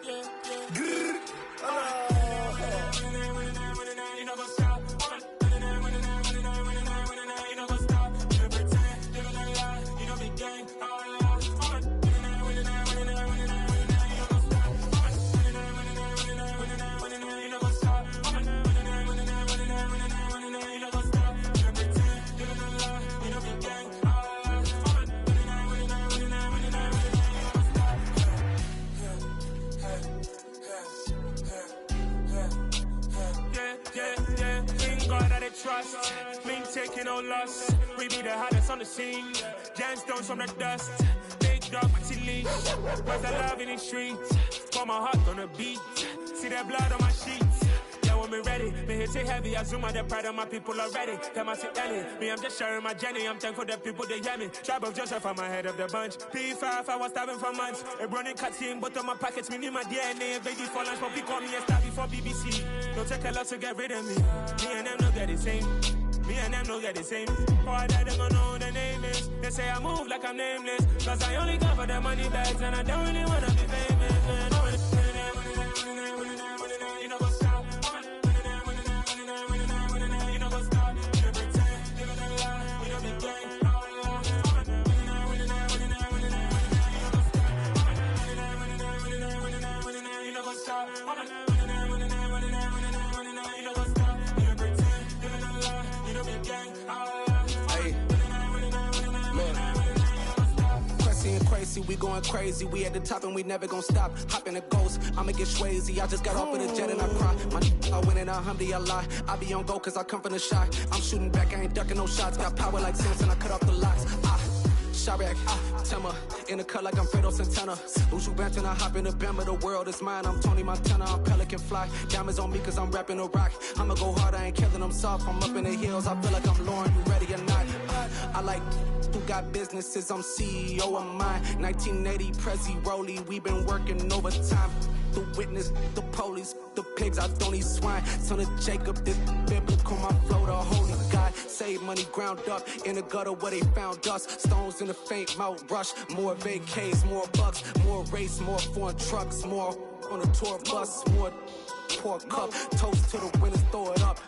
S17: Grr.
S24: Trust, been taking no loss. We be
S2: the hottest on the scene. Gemstones from the dust. Big dog, pretty leash. Where's the love in the streets? Pour my heart on the beat. See that blood on my sheets. Yeah, when me ready, me hit it heavy. I zoom out the pride of my people already. Them I see Ellie. Me, I'm just sharing my journey. I'm thankful the people they hear me. Tribe of Joseph, I'm ahead of the bunch. P5, I was starving for months. A running cut in, but on my pockets, me need my DNA. And baby for lunch, but people call me a star before BBC. Don't take a lot to get rid of me. Me and them no get the same. Me and them no get the same. Boy, that them gonna know who the name is. They say I move like I'm nameless. Cause I only come for the money bags. And I don't really wanna be famous, man. You know what's up? You know what's up? You know pretend. You know the lie. You know the gang. You know what's up?
S9: Crazy, we going crazy. We at the top and we never gonna stop. Hop in a ghost, I'ma get swayzy. I just got off of the jet and I cry. I win in a Humvee, I lie. I be on go cause I come from the shot. I'm shooting back, I ain't ducking no shots. Got power like Samson, I cut off the locks. Shabak, Tema, in the cut like I'm Fredo Santana. Ushu Banton, I hop in the Bama, the world is mine. I'm Tony Montana, I'm Pelican Fly. Diamonds on me cause I'm rapping a rock. I'ma go hard, I ain't killing them soft. I'm up in the hills, I feel like I'm Lauren, you ready or not? I like who got businesses, I'm CEO of mine. 1980 Prezi Rolly, we been working overtime. The witness, the police, the pigs, I don't eat swine. Son of Jacob, this biblical, my flow, the holy God. Save money ground up in the gutter where they found us. Stones in the faint mouth rush. More vacays, more bucks, more race, more foreign trucks, more on a tour bus, more pour cup. Toast to the winners, throw it up.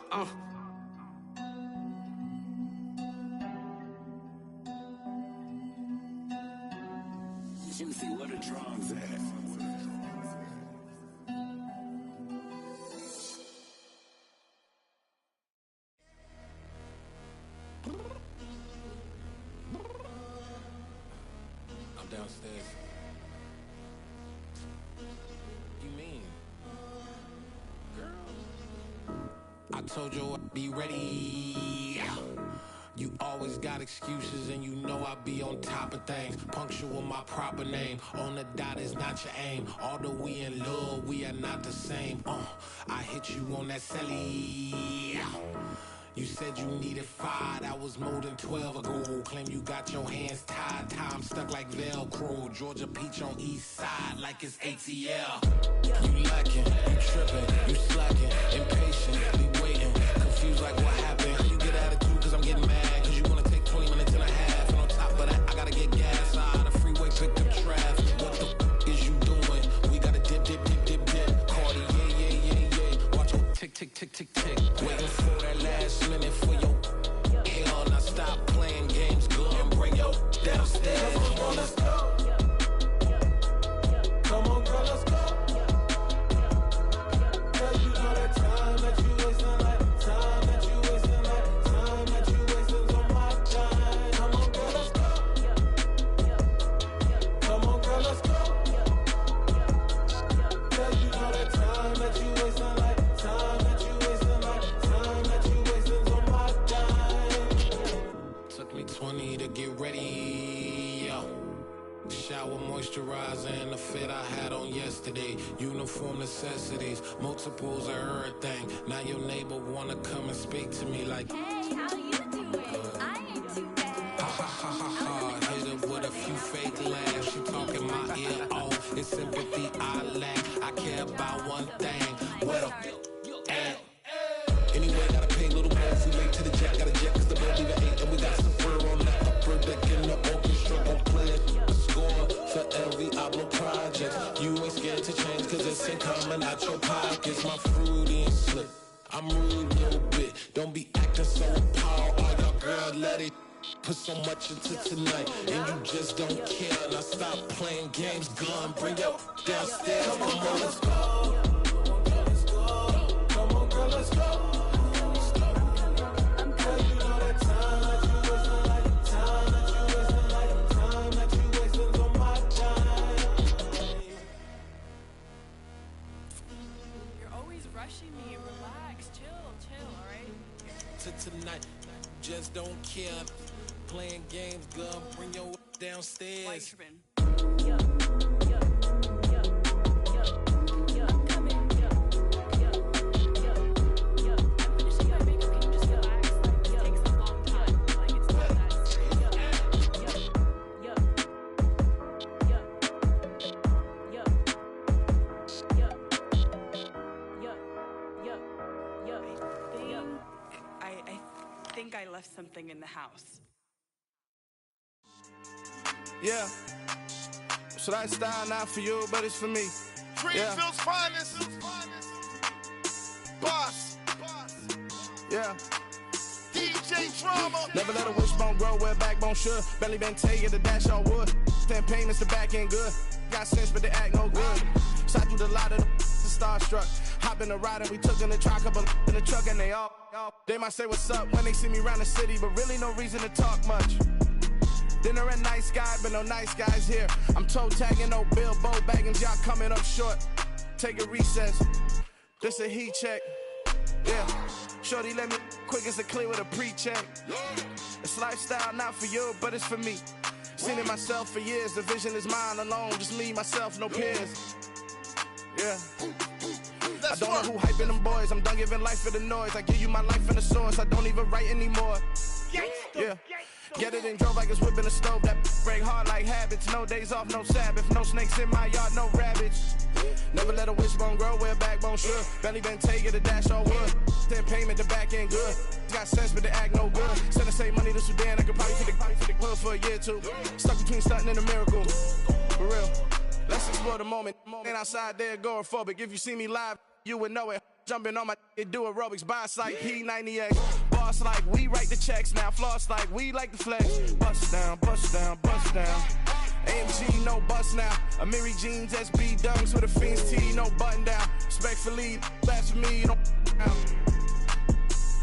S13: Juicy, where the drums at?
S24: I'm downstairs. You mean? Girl, I told you I'd be ready. You always got excuses and you know I be on top of things. Punctual my proper name. On the dot is not your aim. Although we in love, we are not the same. I hit you on that celly. You said you needed 5, that was more than 12 ago. Claim you got your hands tied, time stuck like Velcro. Georgia Peach on east side like it's ATL. You lacking, you tripping, you slacking, impatient, be waiting, confused like what happened. How you get attitude cause I'm getting mad, cause you wanna take 20 minutes and a half. And on top of that, I gotta get gas out the freeway, pick up traffic. What the is you doing? We gotta dip, dip, dip, dip, dip. Cardi, yeah. Watch your tick, tick, tick, tick, tick. Waiting for that last minute for your hell. Now stop playing games, go and bring your downstairs. Come on, let's go. Come on, girl, let's go. Cause you know that time that you wasting, like time that you wasting, like time that you wasting on my time. Come on, girl, let's go. Come on, girl, let's go. Cause you know that time that you wasting, like time that you wasting, like time that you wasting on my time. Took me 20 to get ready, yo. Shower, moisturizer, and the fit I had on yesterday. Uniform necessities, multiples of everything. Now your neighbor wanna come and speak to me like, hey, how you doing? I ain't too bad. Ha ha ha ha ha. Hit her with a few fake laughs. She talking my ear off. It's sympathy I lack. I care about one thing. Well, and anyway, gotta pay a little more if we late to the jet. Got a jet cause the boat even 8. And we got some fur on the upper deck in the orchestra. Gon' play a score for every Oblo project. You ain't scared to change cause it's ain't coming out your pockets. My fruity and slip. I'm rude a little bit. Don't be acting so appalled. All y'all girl let it put so much into tonight. And you just don't care. Now stop playing games. Gun, bring your downstairs. Come on, let's go. Come on, girl, let's go. Tonight, just don't care. games, girl. Bring your downstairs.
S13: I think I left something in the house.
S4: Yeah. So that style not for you, but it's for me.
S14: Greenfield's finest. Boss.
S4: Yeah.
S14: DJ Drama.
S4: Never let a wishbone grow where a backbone should. Belly been taking the dash all wood. 10 payments, the back end good. Got sense, but they act no good. Shot through the lot of the starstruck. Hop in the ride and we took in the truck, couple in the truck and they all. They might say what's up when they see me around the city, but really no reason to talk much. Dinner and nice guy, but no nice guys here. I'm toe tagging, no Bilbo bagging, y'all coming up short. Take a recess. This a heat check. Yeah. Shorty let me quick as a clear with a pre-check. It's lifestyle not for you, but it's for me. Seen it myself for years. The vision is mine alone, just me, myself, no peers. Yeah. I don't know who hyping them boys. I'm done giving life for the noise. I give you my life in the source. I don't even write anymore. Yeah. Get it and drove like it's whipping a stove. That break hard like habits. No days off, no Sabbath. No snakes in my yard, no rabbits. Never let a wishbone grow where a backbone should. Belly been taking the dash all wood. 10 payment, the back end good. Got sense, but they act no good. Send the same money to Sudan. I could probably fit the hood for a year or two. Stuck between stunting and a miracle. For real. Let's explore the moment. Ain't outside there agoraphobic. If you see me live, you would know it. Jumping on my do aerobics, boss like P90X. Boss like we write the checks now. Floss like we like the flex. Bust down, bust down, bust down. AMG, no bust now. Amiri jeans, SB dunks with a Fiends T, no button down. Respectfully, that's for me, you don't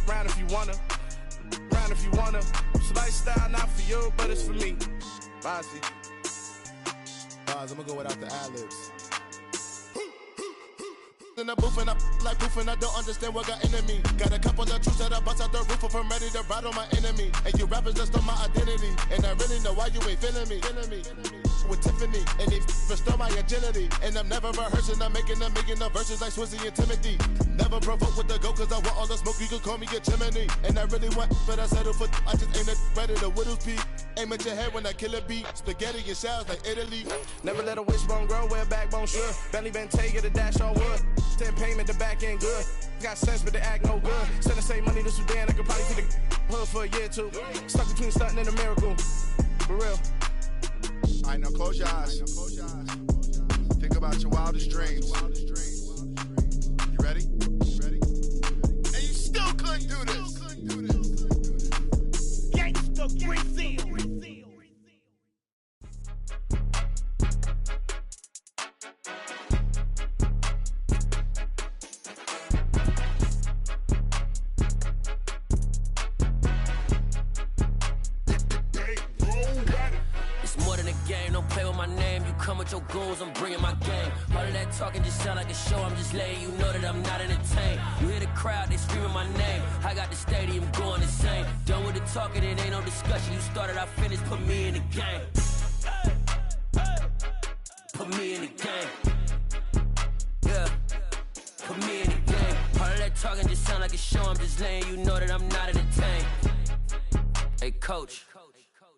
S4: round if you wanna. Round if you wanna. It's lifestyle not for you, but it's for me. Bossy.
S14: I'm gonna go without the ad-libs. In the booth and I like proof and I don't understand what got into me. Got a couple of truths that I bust out the roof if I'm ready to ride on my enemy. And you rappers just on my identity. And I really know why you ain't feeling me. With Tiffany, and they restore my agility. And I'm never rehearsing, I'm making the verses like Swizzy and Timothy. Never provoke with the go, cause I want all the smoke, you can call me a chimney. And I really want, but I settle for, I just aim it ready to Whittles Peak. Aim at your head when I kill a beat. Spaghetti and shells like Italy.
S4: Never let a wishbone grow where a backbone should. Belly been taking the dash all wood. 10 payment, the back end good. Got sense, but they act no good. Send the same money to Sudan, I could probably fit the hood for a year or two. Stuck between stunting and a miracle. For real.
S14: Alright, now close your eyes. Think about your wildest dreams. You ready? And you still couldn't do this. Gangsta Brazil.
S5: Come with your goons, I'm bringing my game. All of that talking just sound like a show. I'm just letting you know that I'm not entertained. You hear the crowd, they screaming my name. I got the stadium going insane. Done with the talking, it ain't no discussion. You started, I finished, put me in the game. Put me in the game. Yeah, put me in the game. All of that talking just sound like a show. I'm just letting you know that I'm not entertained. Hey, coach.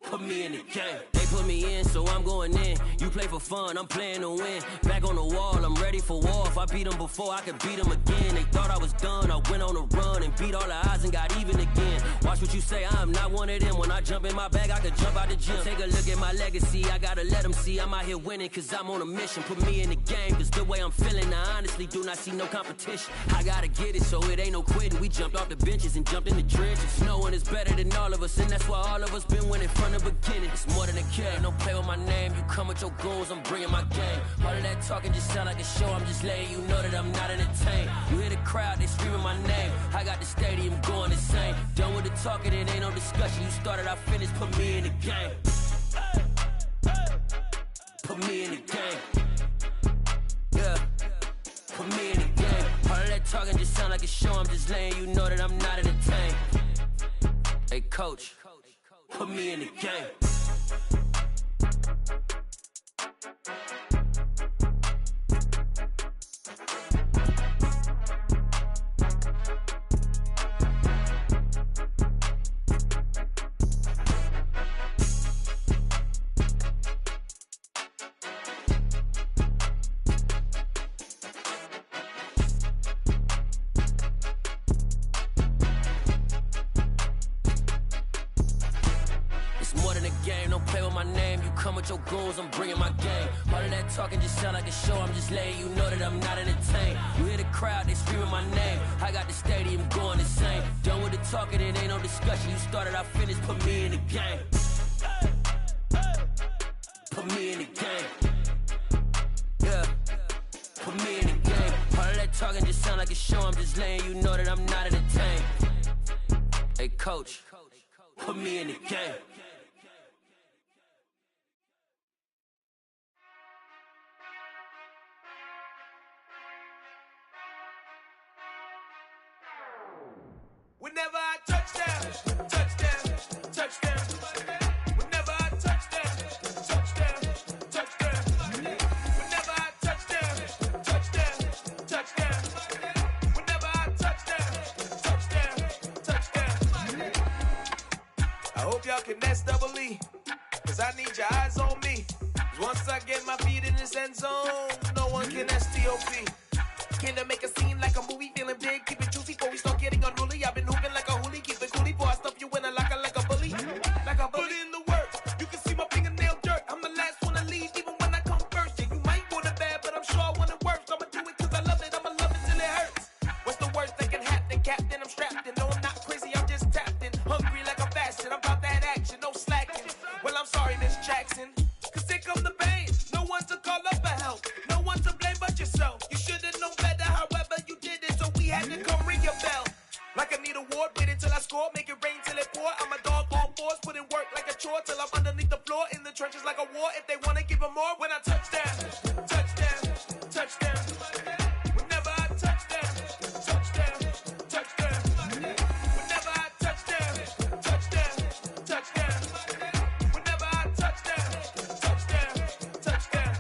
S5: Put me in the game. They put me in, so I'm going in. You play for fun, I'm playing to win. Back on the wall, I'm ready for war. If I beat them before, I could beat them again. They thought I was done, I went on a run and beat all the odds and got even again. Watch what you say, I'm not one of them. When I jump in my bag, I could jump out the gym. Take a look at my legacy, I gotta let them see I'm out here winning, cause I'm on a mission. Put me in the game, cause the way I'm feeling, I honestly do not see no competition. I gotta get it, so it ain't no quitting. We jumped off the benches and jumped in the trenches. No one is better than all of us, and that's why all of us been winning from the beginning. It's more than a game, don't play with my name. You come with your goons, I'm bringing my game. All of that talking just sound like a show. I'm just letting you know that I'm not entertained. You hear the crowd, they screaming my name. I got the stadium going insane. Done with the talking, it ain't no discussion. You started, I finished, put me in the game. Put me in the game. Yeah, put me in the game. All of that talking just sound like a show. I'm just letting you know that I'm not entertained. Hey, coach.
S6: put me in the game. Your goons, I'm bringing my game. All of that talking just sound like a show. I'm just letting you know that I'm not entertained. You hear the crowd, they screaming my name. I got the stadium going insane. Done with the talking, it ain't no discussion. You started, I finished, put me in the game. Put me in the game. Yeah, put me in the game. All of that talking just sound like a show. I'm just letting you know that I'm not entertained. Hey coach, put me in the game.
S4: Whenever I touchdown, touchdown, touchdown. Whenever I touchdown, touchdown, touchdown. Whenever I touchdown, touchdown, touchdown. Whenever I touchdown, touchdown, touchdown. I hope y'all can S-double-E, cause I need your eyes on me. Cause once I get my feet in this end zone, no one can S-T-O-P. Can I make a scene like a movie, feeling big, keep it juicy before we start getting unruly. I've been hooping like a hoolie, keep it coolie before I stuff you in a locker like a bully. Like a bully. Put in the work, you can see my fingernail dirt. I'm the last one to leave, even when I come first. Yeah, you might want it bad, but I'm sure I want it worse. I'ma do it cause I love it, I'ma love it till it hurts. What's the worst that can happen, Captain? I'm strapped in, no I'm not crazy, I'm just tapped in. Hungry like a fashion, I'm about that action, no slacking. Well, I'm sorry, Miss Jackson, cause here come the pain. No one to call up for help, no one to blame but yourself. You should've known better, however you did it, so we had to come ring your bell. Like I need a ward, wait until I score, make it rain till it pour. I'm a dog on fours, put in work like a chore till I'm underneath the floor, in the trenches like a war. If they wanna give them more, when I touchdown, touchdown, touchdown. Whenever I touchdown, touchdown, touchdown. Whenever I touchdown, touchdown, touchdown. Whenever I touchdown, touchdown, touchdown.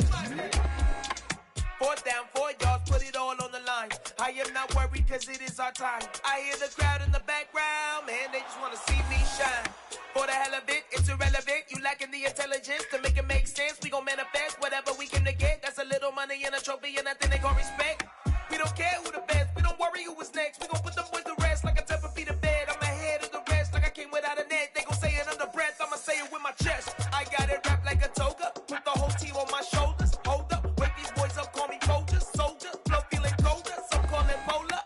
S4: 4th down, 4 yards, put it all on the line. I am not worried cause it is our time. I hear the crowd in the background, man, they just wanna see me shine. For the hell of it, it's irrelevant. You lacking the intelligence to make it make sense. We gon' manifest whatever we came to get. That's a little money and a trophy and nothing they gon' respect. We don't care who the best, we don't worry who was next. We gon' put them boys to rest like a temper feet of bed. I'm ahead of the rest like I came without a net. They gon' say it under breath, I'ma say it with my chest. I got it wrapped like a toga, put the whole team on my shoulders. Hold up, wake these boys up, call me Folger, soldier. Flow feeling colder, some call it polar.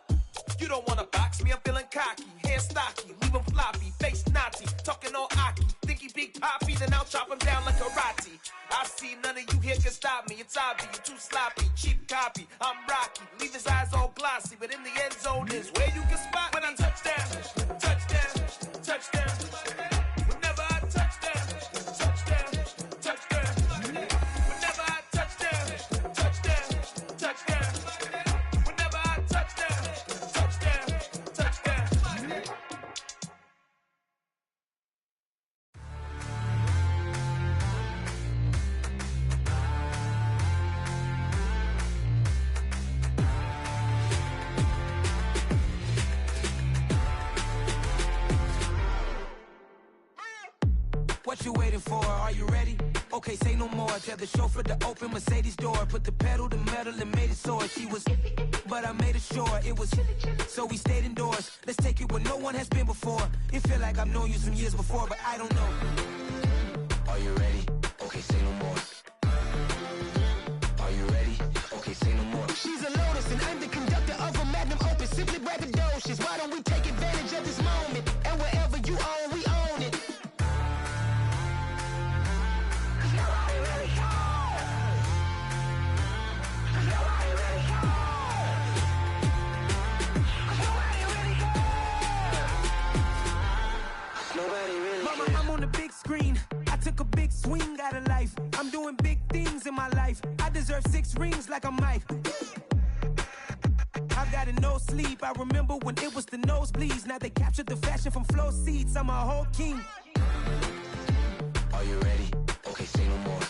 S4: You don't wanna box me, I'm feeling cocky. Hair stocky, leave him floppy, face naughty. Talking all aki, think he big poppy, then I'll chop him down like karate. I see none of you here can stop me. It's obvious, you too sloppy, cheap copy. I'm Rocky, leave his eyes all glossy, but in the end zone is where you can spot when I touchdown, touchdown, touchdown. Whenever I touchdown, touchdown, touchdown. Whenever I touchdown, touchdown, touchdown. Whenever I touchdown, touchdown, touchdown.
S6: What you waiting for? Are you ready? Okay, say no more. Tell the chauffeur to open Mercedes door. Put the pedal to metal and made it soar. She was, but I made it sure it was. So we stayed indoors. Let's take it where no one has been before. It feel like I've known you some years before, but I don't know. Are you ready? Okay, say no more. Are you ready? Okay, say no more.
S10: She's a Lotus and I'm the conductor of a magnum opus. Simply braggadocious. Why don't we take advantage of this moment? And wherever you own, we own it.
S6: Mama, I'm on the big screen. I took a big swing out of life. I'm doing big things in my life. I deserve 6 rings like I'm Mike. I've got no sleep. I remember when it was the nosebleeds. Now they captured the fashion from flow seats. I'm a whole king.
S23: Are you ready? Okay, say no more.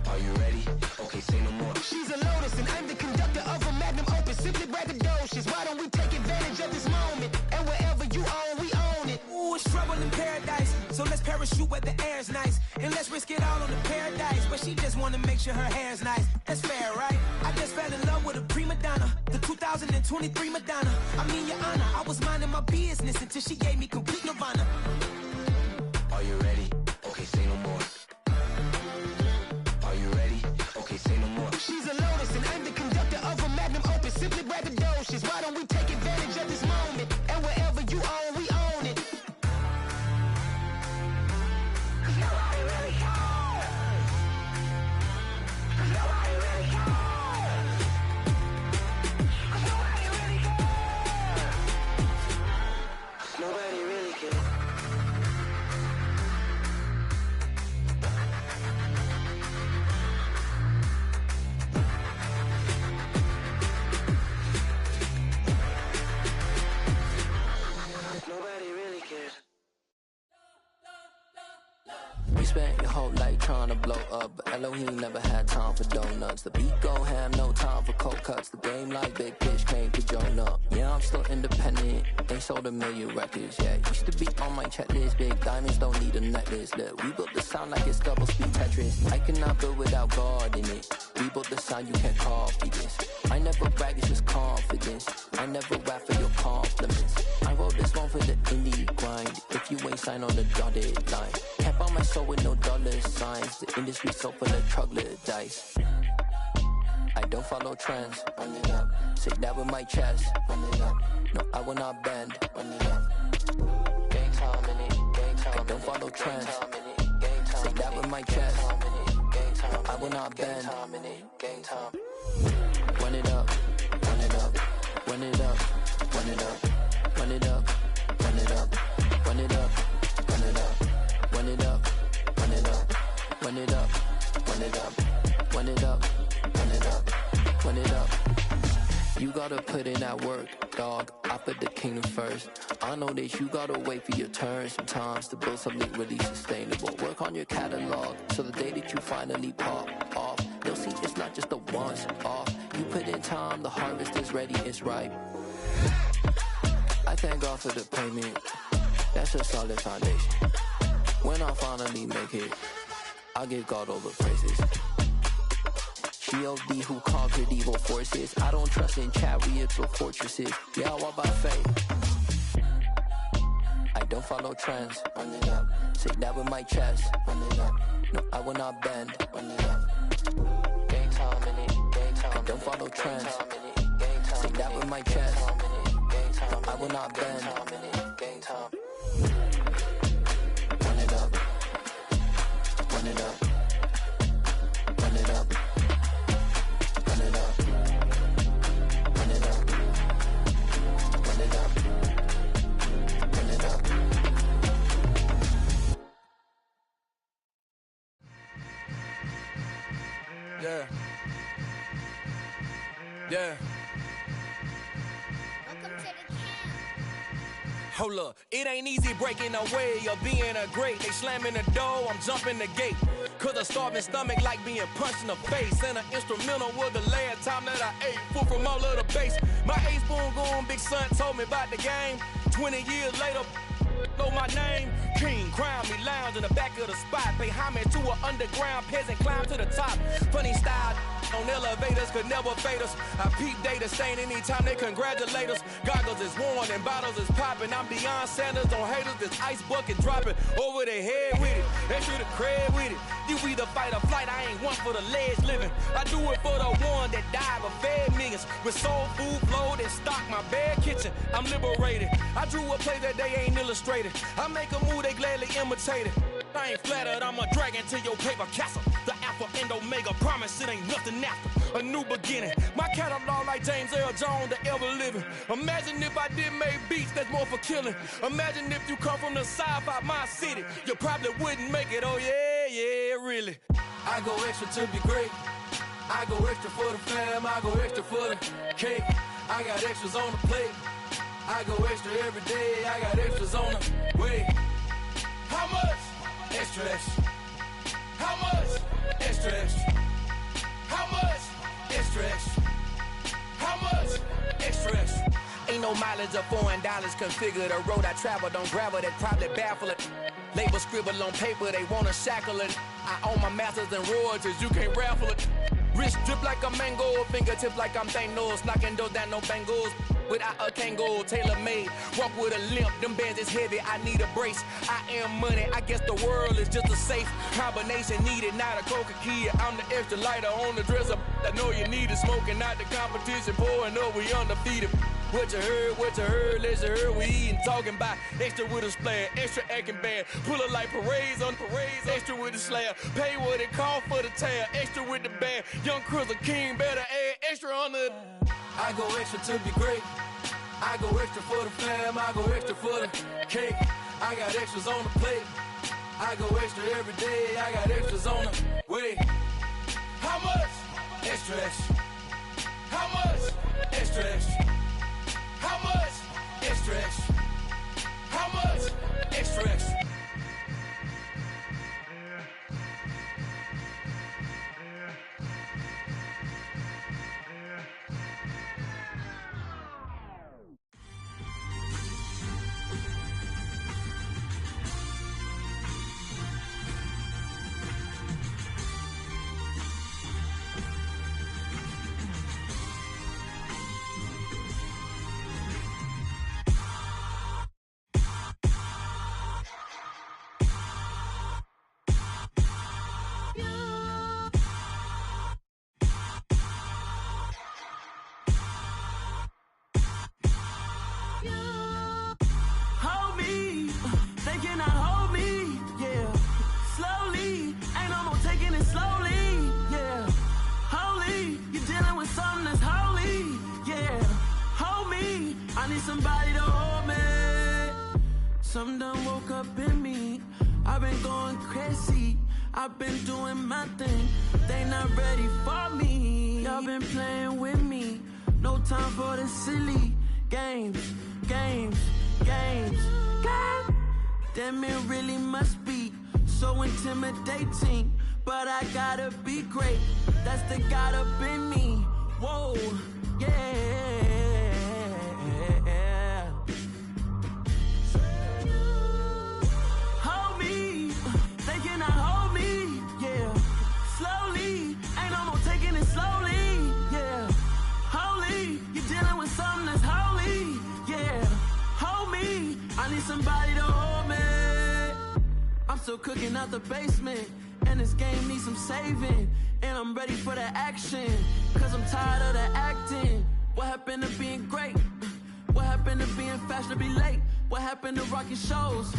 S23: Are you ready? Okay, say no more.
S10: She's a lotus and I'm the conductor of a magnum opus. Simply braggadocious. Why don't we take advantage of this moment? And wherever you own, we own it.
S6: Ooh, it's trouble in paradise. So let's parachute where the air's nice. And let's risk it all on the paradise. But she just wanna make sure her hair's nice. That's fair, right? I just fell in love with a prima donna. The 2023 Madonna. I mean, your honor, I was minding my business until she gave me complete nirvana.
S23: Are you ready? Okay, say no more. Are you ready? Okay, say no more.
S10: She's a lotus and I'm the conductor of a magnum opus. Simply braggadocious. Why don't we take advantage of this moment? And wherever you own, we own it. Nobody really cares. Nobody really cares. Nobody really cares.
S23: Nobody really cares. Nobody really cares.
S15: We spent your whole life trying to blow up, but Elohim never had time for donuts. The beat gon' have no time for cold cuts. The game like Big Pitch came to Jonah. Yeah, I'm still independent, ain't sold a million records yet. Used to be on my checklist, big diamonds don't need a necklace. Look, we built the sound like it's double speed Tetris. I cannot build without God in it. We built the sound, you can't copy this. I never brag, it's just confidence. I never rap for your compliments. I wrote this one for the indie grind. If you ain't signed on the dotted line, can't buy my soul with no dollar signs. The industry so full of troglodytes. I don't follow trends. Run it up. Say that with my chest. Run it up. No, I will not bend. Run it up. Gang time in it. Gang time. I don't follow trends. Say that with my chest. No, I will not bend. Gang time. Run it up. Run it up. Run it up. Run it up. Run it up. Run it up. Run it up. Run it up. Run it up. Run it up. Run it up. Run it up. Run it up. Run it up. Run it up. You gotta put in that work, dog. I put the kingdom first. I know that you gotta wait for your turn sometimes to build something really sustainable. Work on your catalog so the day that you finally pop off, they'll see it's not just a once off. You put in time, the harvest is ready, it's ripe. I thank God for the payment. That's a solid foundation. When I finally make it, I give God all the praises. G.O.D. who conquered evil forces. I don't trust in chariots or fortresses. Yeah, I walk by faith. I don't follow trends. Run it up. Say that with my chest. Run it up. No, I will not bend. Run it up. Gang time in it. Gang time. I don't follow trends. Say that with my chest. No, I will not bend. Gang time. Run it up. Run it up. Run it up. Run it up. Run it up. Run it up. Run it up.
S6: Yeah. Yeah. Hold up, it ain't easy breaking away or being a great. They slamming the door, I'm jumping the gate. Cause a starving stomach like being punched in the face. And an instrumental was the last time that I ate food from all of the bass. My ace spoon going, big son told me about the game. 20 years later, know my name. King, crown me, lounge in the back of the spot. Pay homage to an underground peasant, climb to the top. Funny style on elevators could never fade us. I peep data stain anytime they congratulate us. Goggles is worn and bottles is popping. I'm Deion Sanders on haters, this ice bucket dropping over their head with it. Extra the cred with it. You either fight or flight, I ain't one for the ledge living. I do it for the one that died but fed millions. With soul food flowed and stocked my bad kitchen. I'm liberated. I drew a play that they ain't illustrated. I make a move, they gladly imitate it. I ain't flattered, I'm a dragon to your paper castle. The Alpha and Omega, promise it ain't nothing after. A new beginning. My catalog like James Earl Jones, the ever living. Imagine if I did make beats that's more for killing. Imagine if you come from the south out my city. You probably wouldn't make it, oh yeah, yeah, really. I go extra to be great. I go extra for the fam, I go extra for the cake. I got extras on the plate. I go extra every day, I got extras on the way. Extra, extra. How much? Extra, extra. How much? Extra, extra. How much? Extra, extra. Ain't no mileage of $4 configure the road I travel. Don't gravel, that probably baffle it. Label scribble on paper, they wanna shackle it. I own my masters and royalties, you can't raffle it. Wrist drip like a mango, fingertips like I'm Thanos. Knocking doors down, no bangles. Without a Kango, tailor-made. Walk with a limp, them bands is heavy, I need a brace. I am money, I guess the world is just a safe combination needed, not a coca key. I'm the extra lighter on the dresser. I know you need it, smoking out the competition, pouring up, we undefeated. What you heard, let's hear we eatin', talking about extra with a splash, extra acting bad, pull it like parades on parades, extra with the slab, pay what it cost for the tab, extra with the band, young Chris a king, better add extra on the. I go extra to be great, I go extra for the fam, I go extra for the cake, I got extras on the plate, I go extra every day, I got extras on the way. How much? Extra, extra. How much? Extra, extra. How much? Extra, extra. How much? Extra, extra.
S16: Somebody to hold me. Some done woke up in me. I've been going crazy. I've been doing my thing. They not ready for me. Y'all been playing with me. No time for the silly games. Damn, it really must be so intimidating. But I gotta be great. That's the God up in me. Whoa, yeah. Somebody to hold me. I'm still cooking out the basement, and this game needs some saving. And I'm ready for the action, cause I'm tired of the acting. What happened to being great? What happened to being fashionably late? What happened to rocking shows?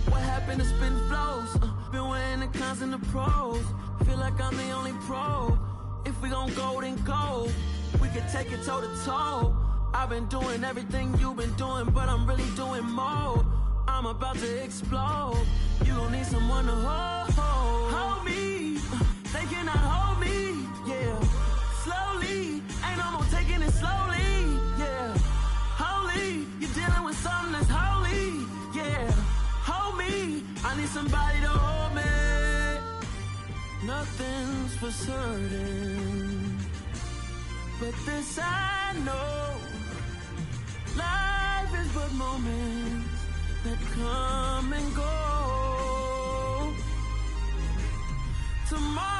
S16: What happened to spitting flows? Been wearing the cons and the pros. Feel like I'm the only pro. If we gon' go, then go. We could take it toe to toe. I've been doing everything you've been doing, but I'm really doing more. I'm about to explode. You gon' need someone to hold me. They cannot hold me, yeah. Slowly, ain't no more taking it slowly, yeah. Holy, you're dealing with something that's holy, yeah. Hold me, I need somebody to hold me. Nothing's for certain, but this I know. Life is but moments that come and go. Tomorrow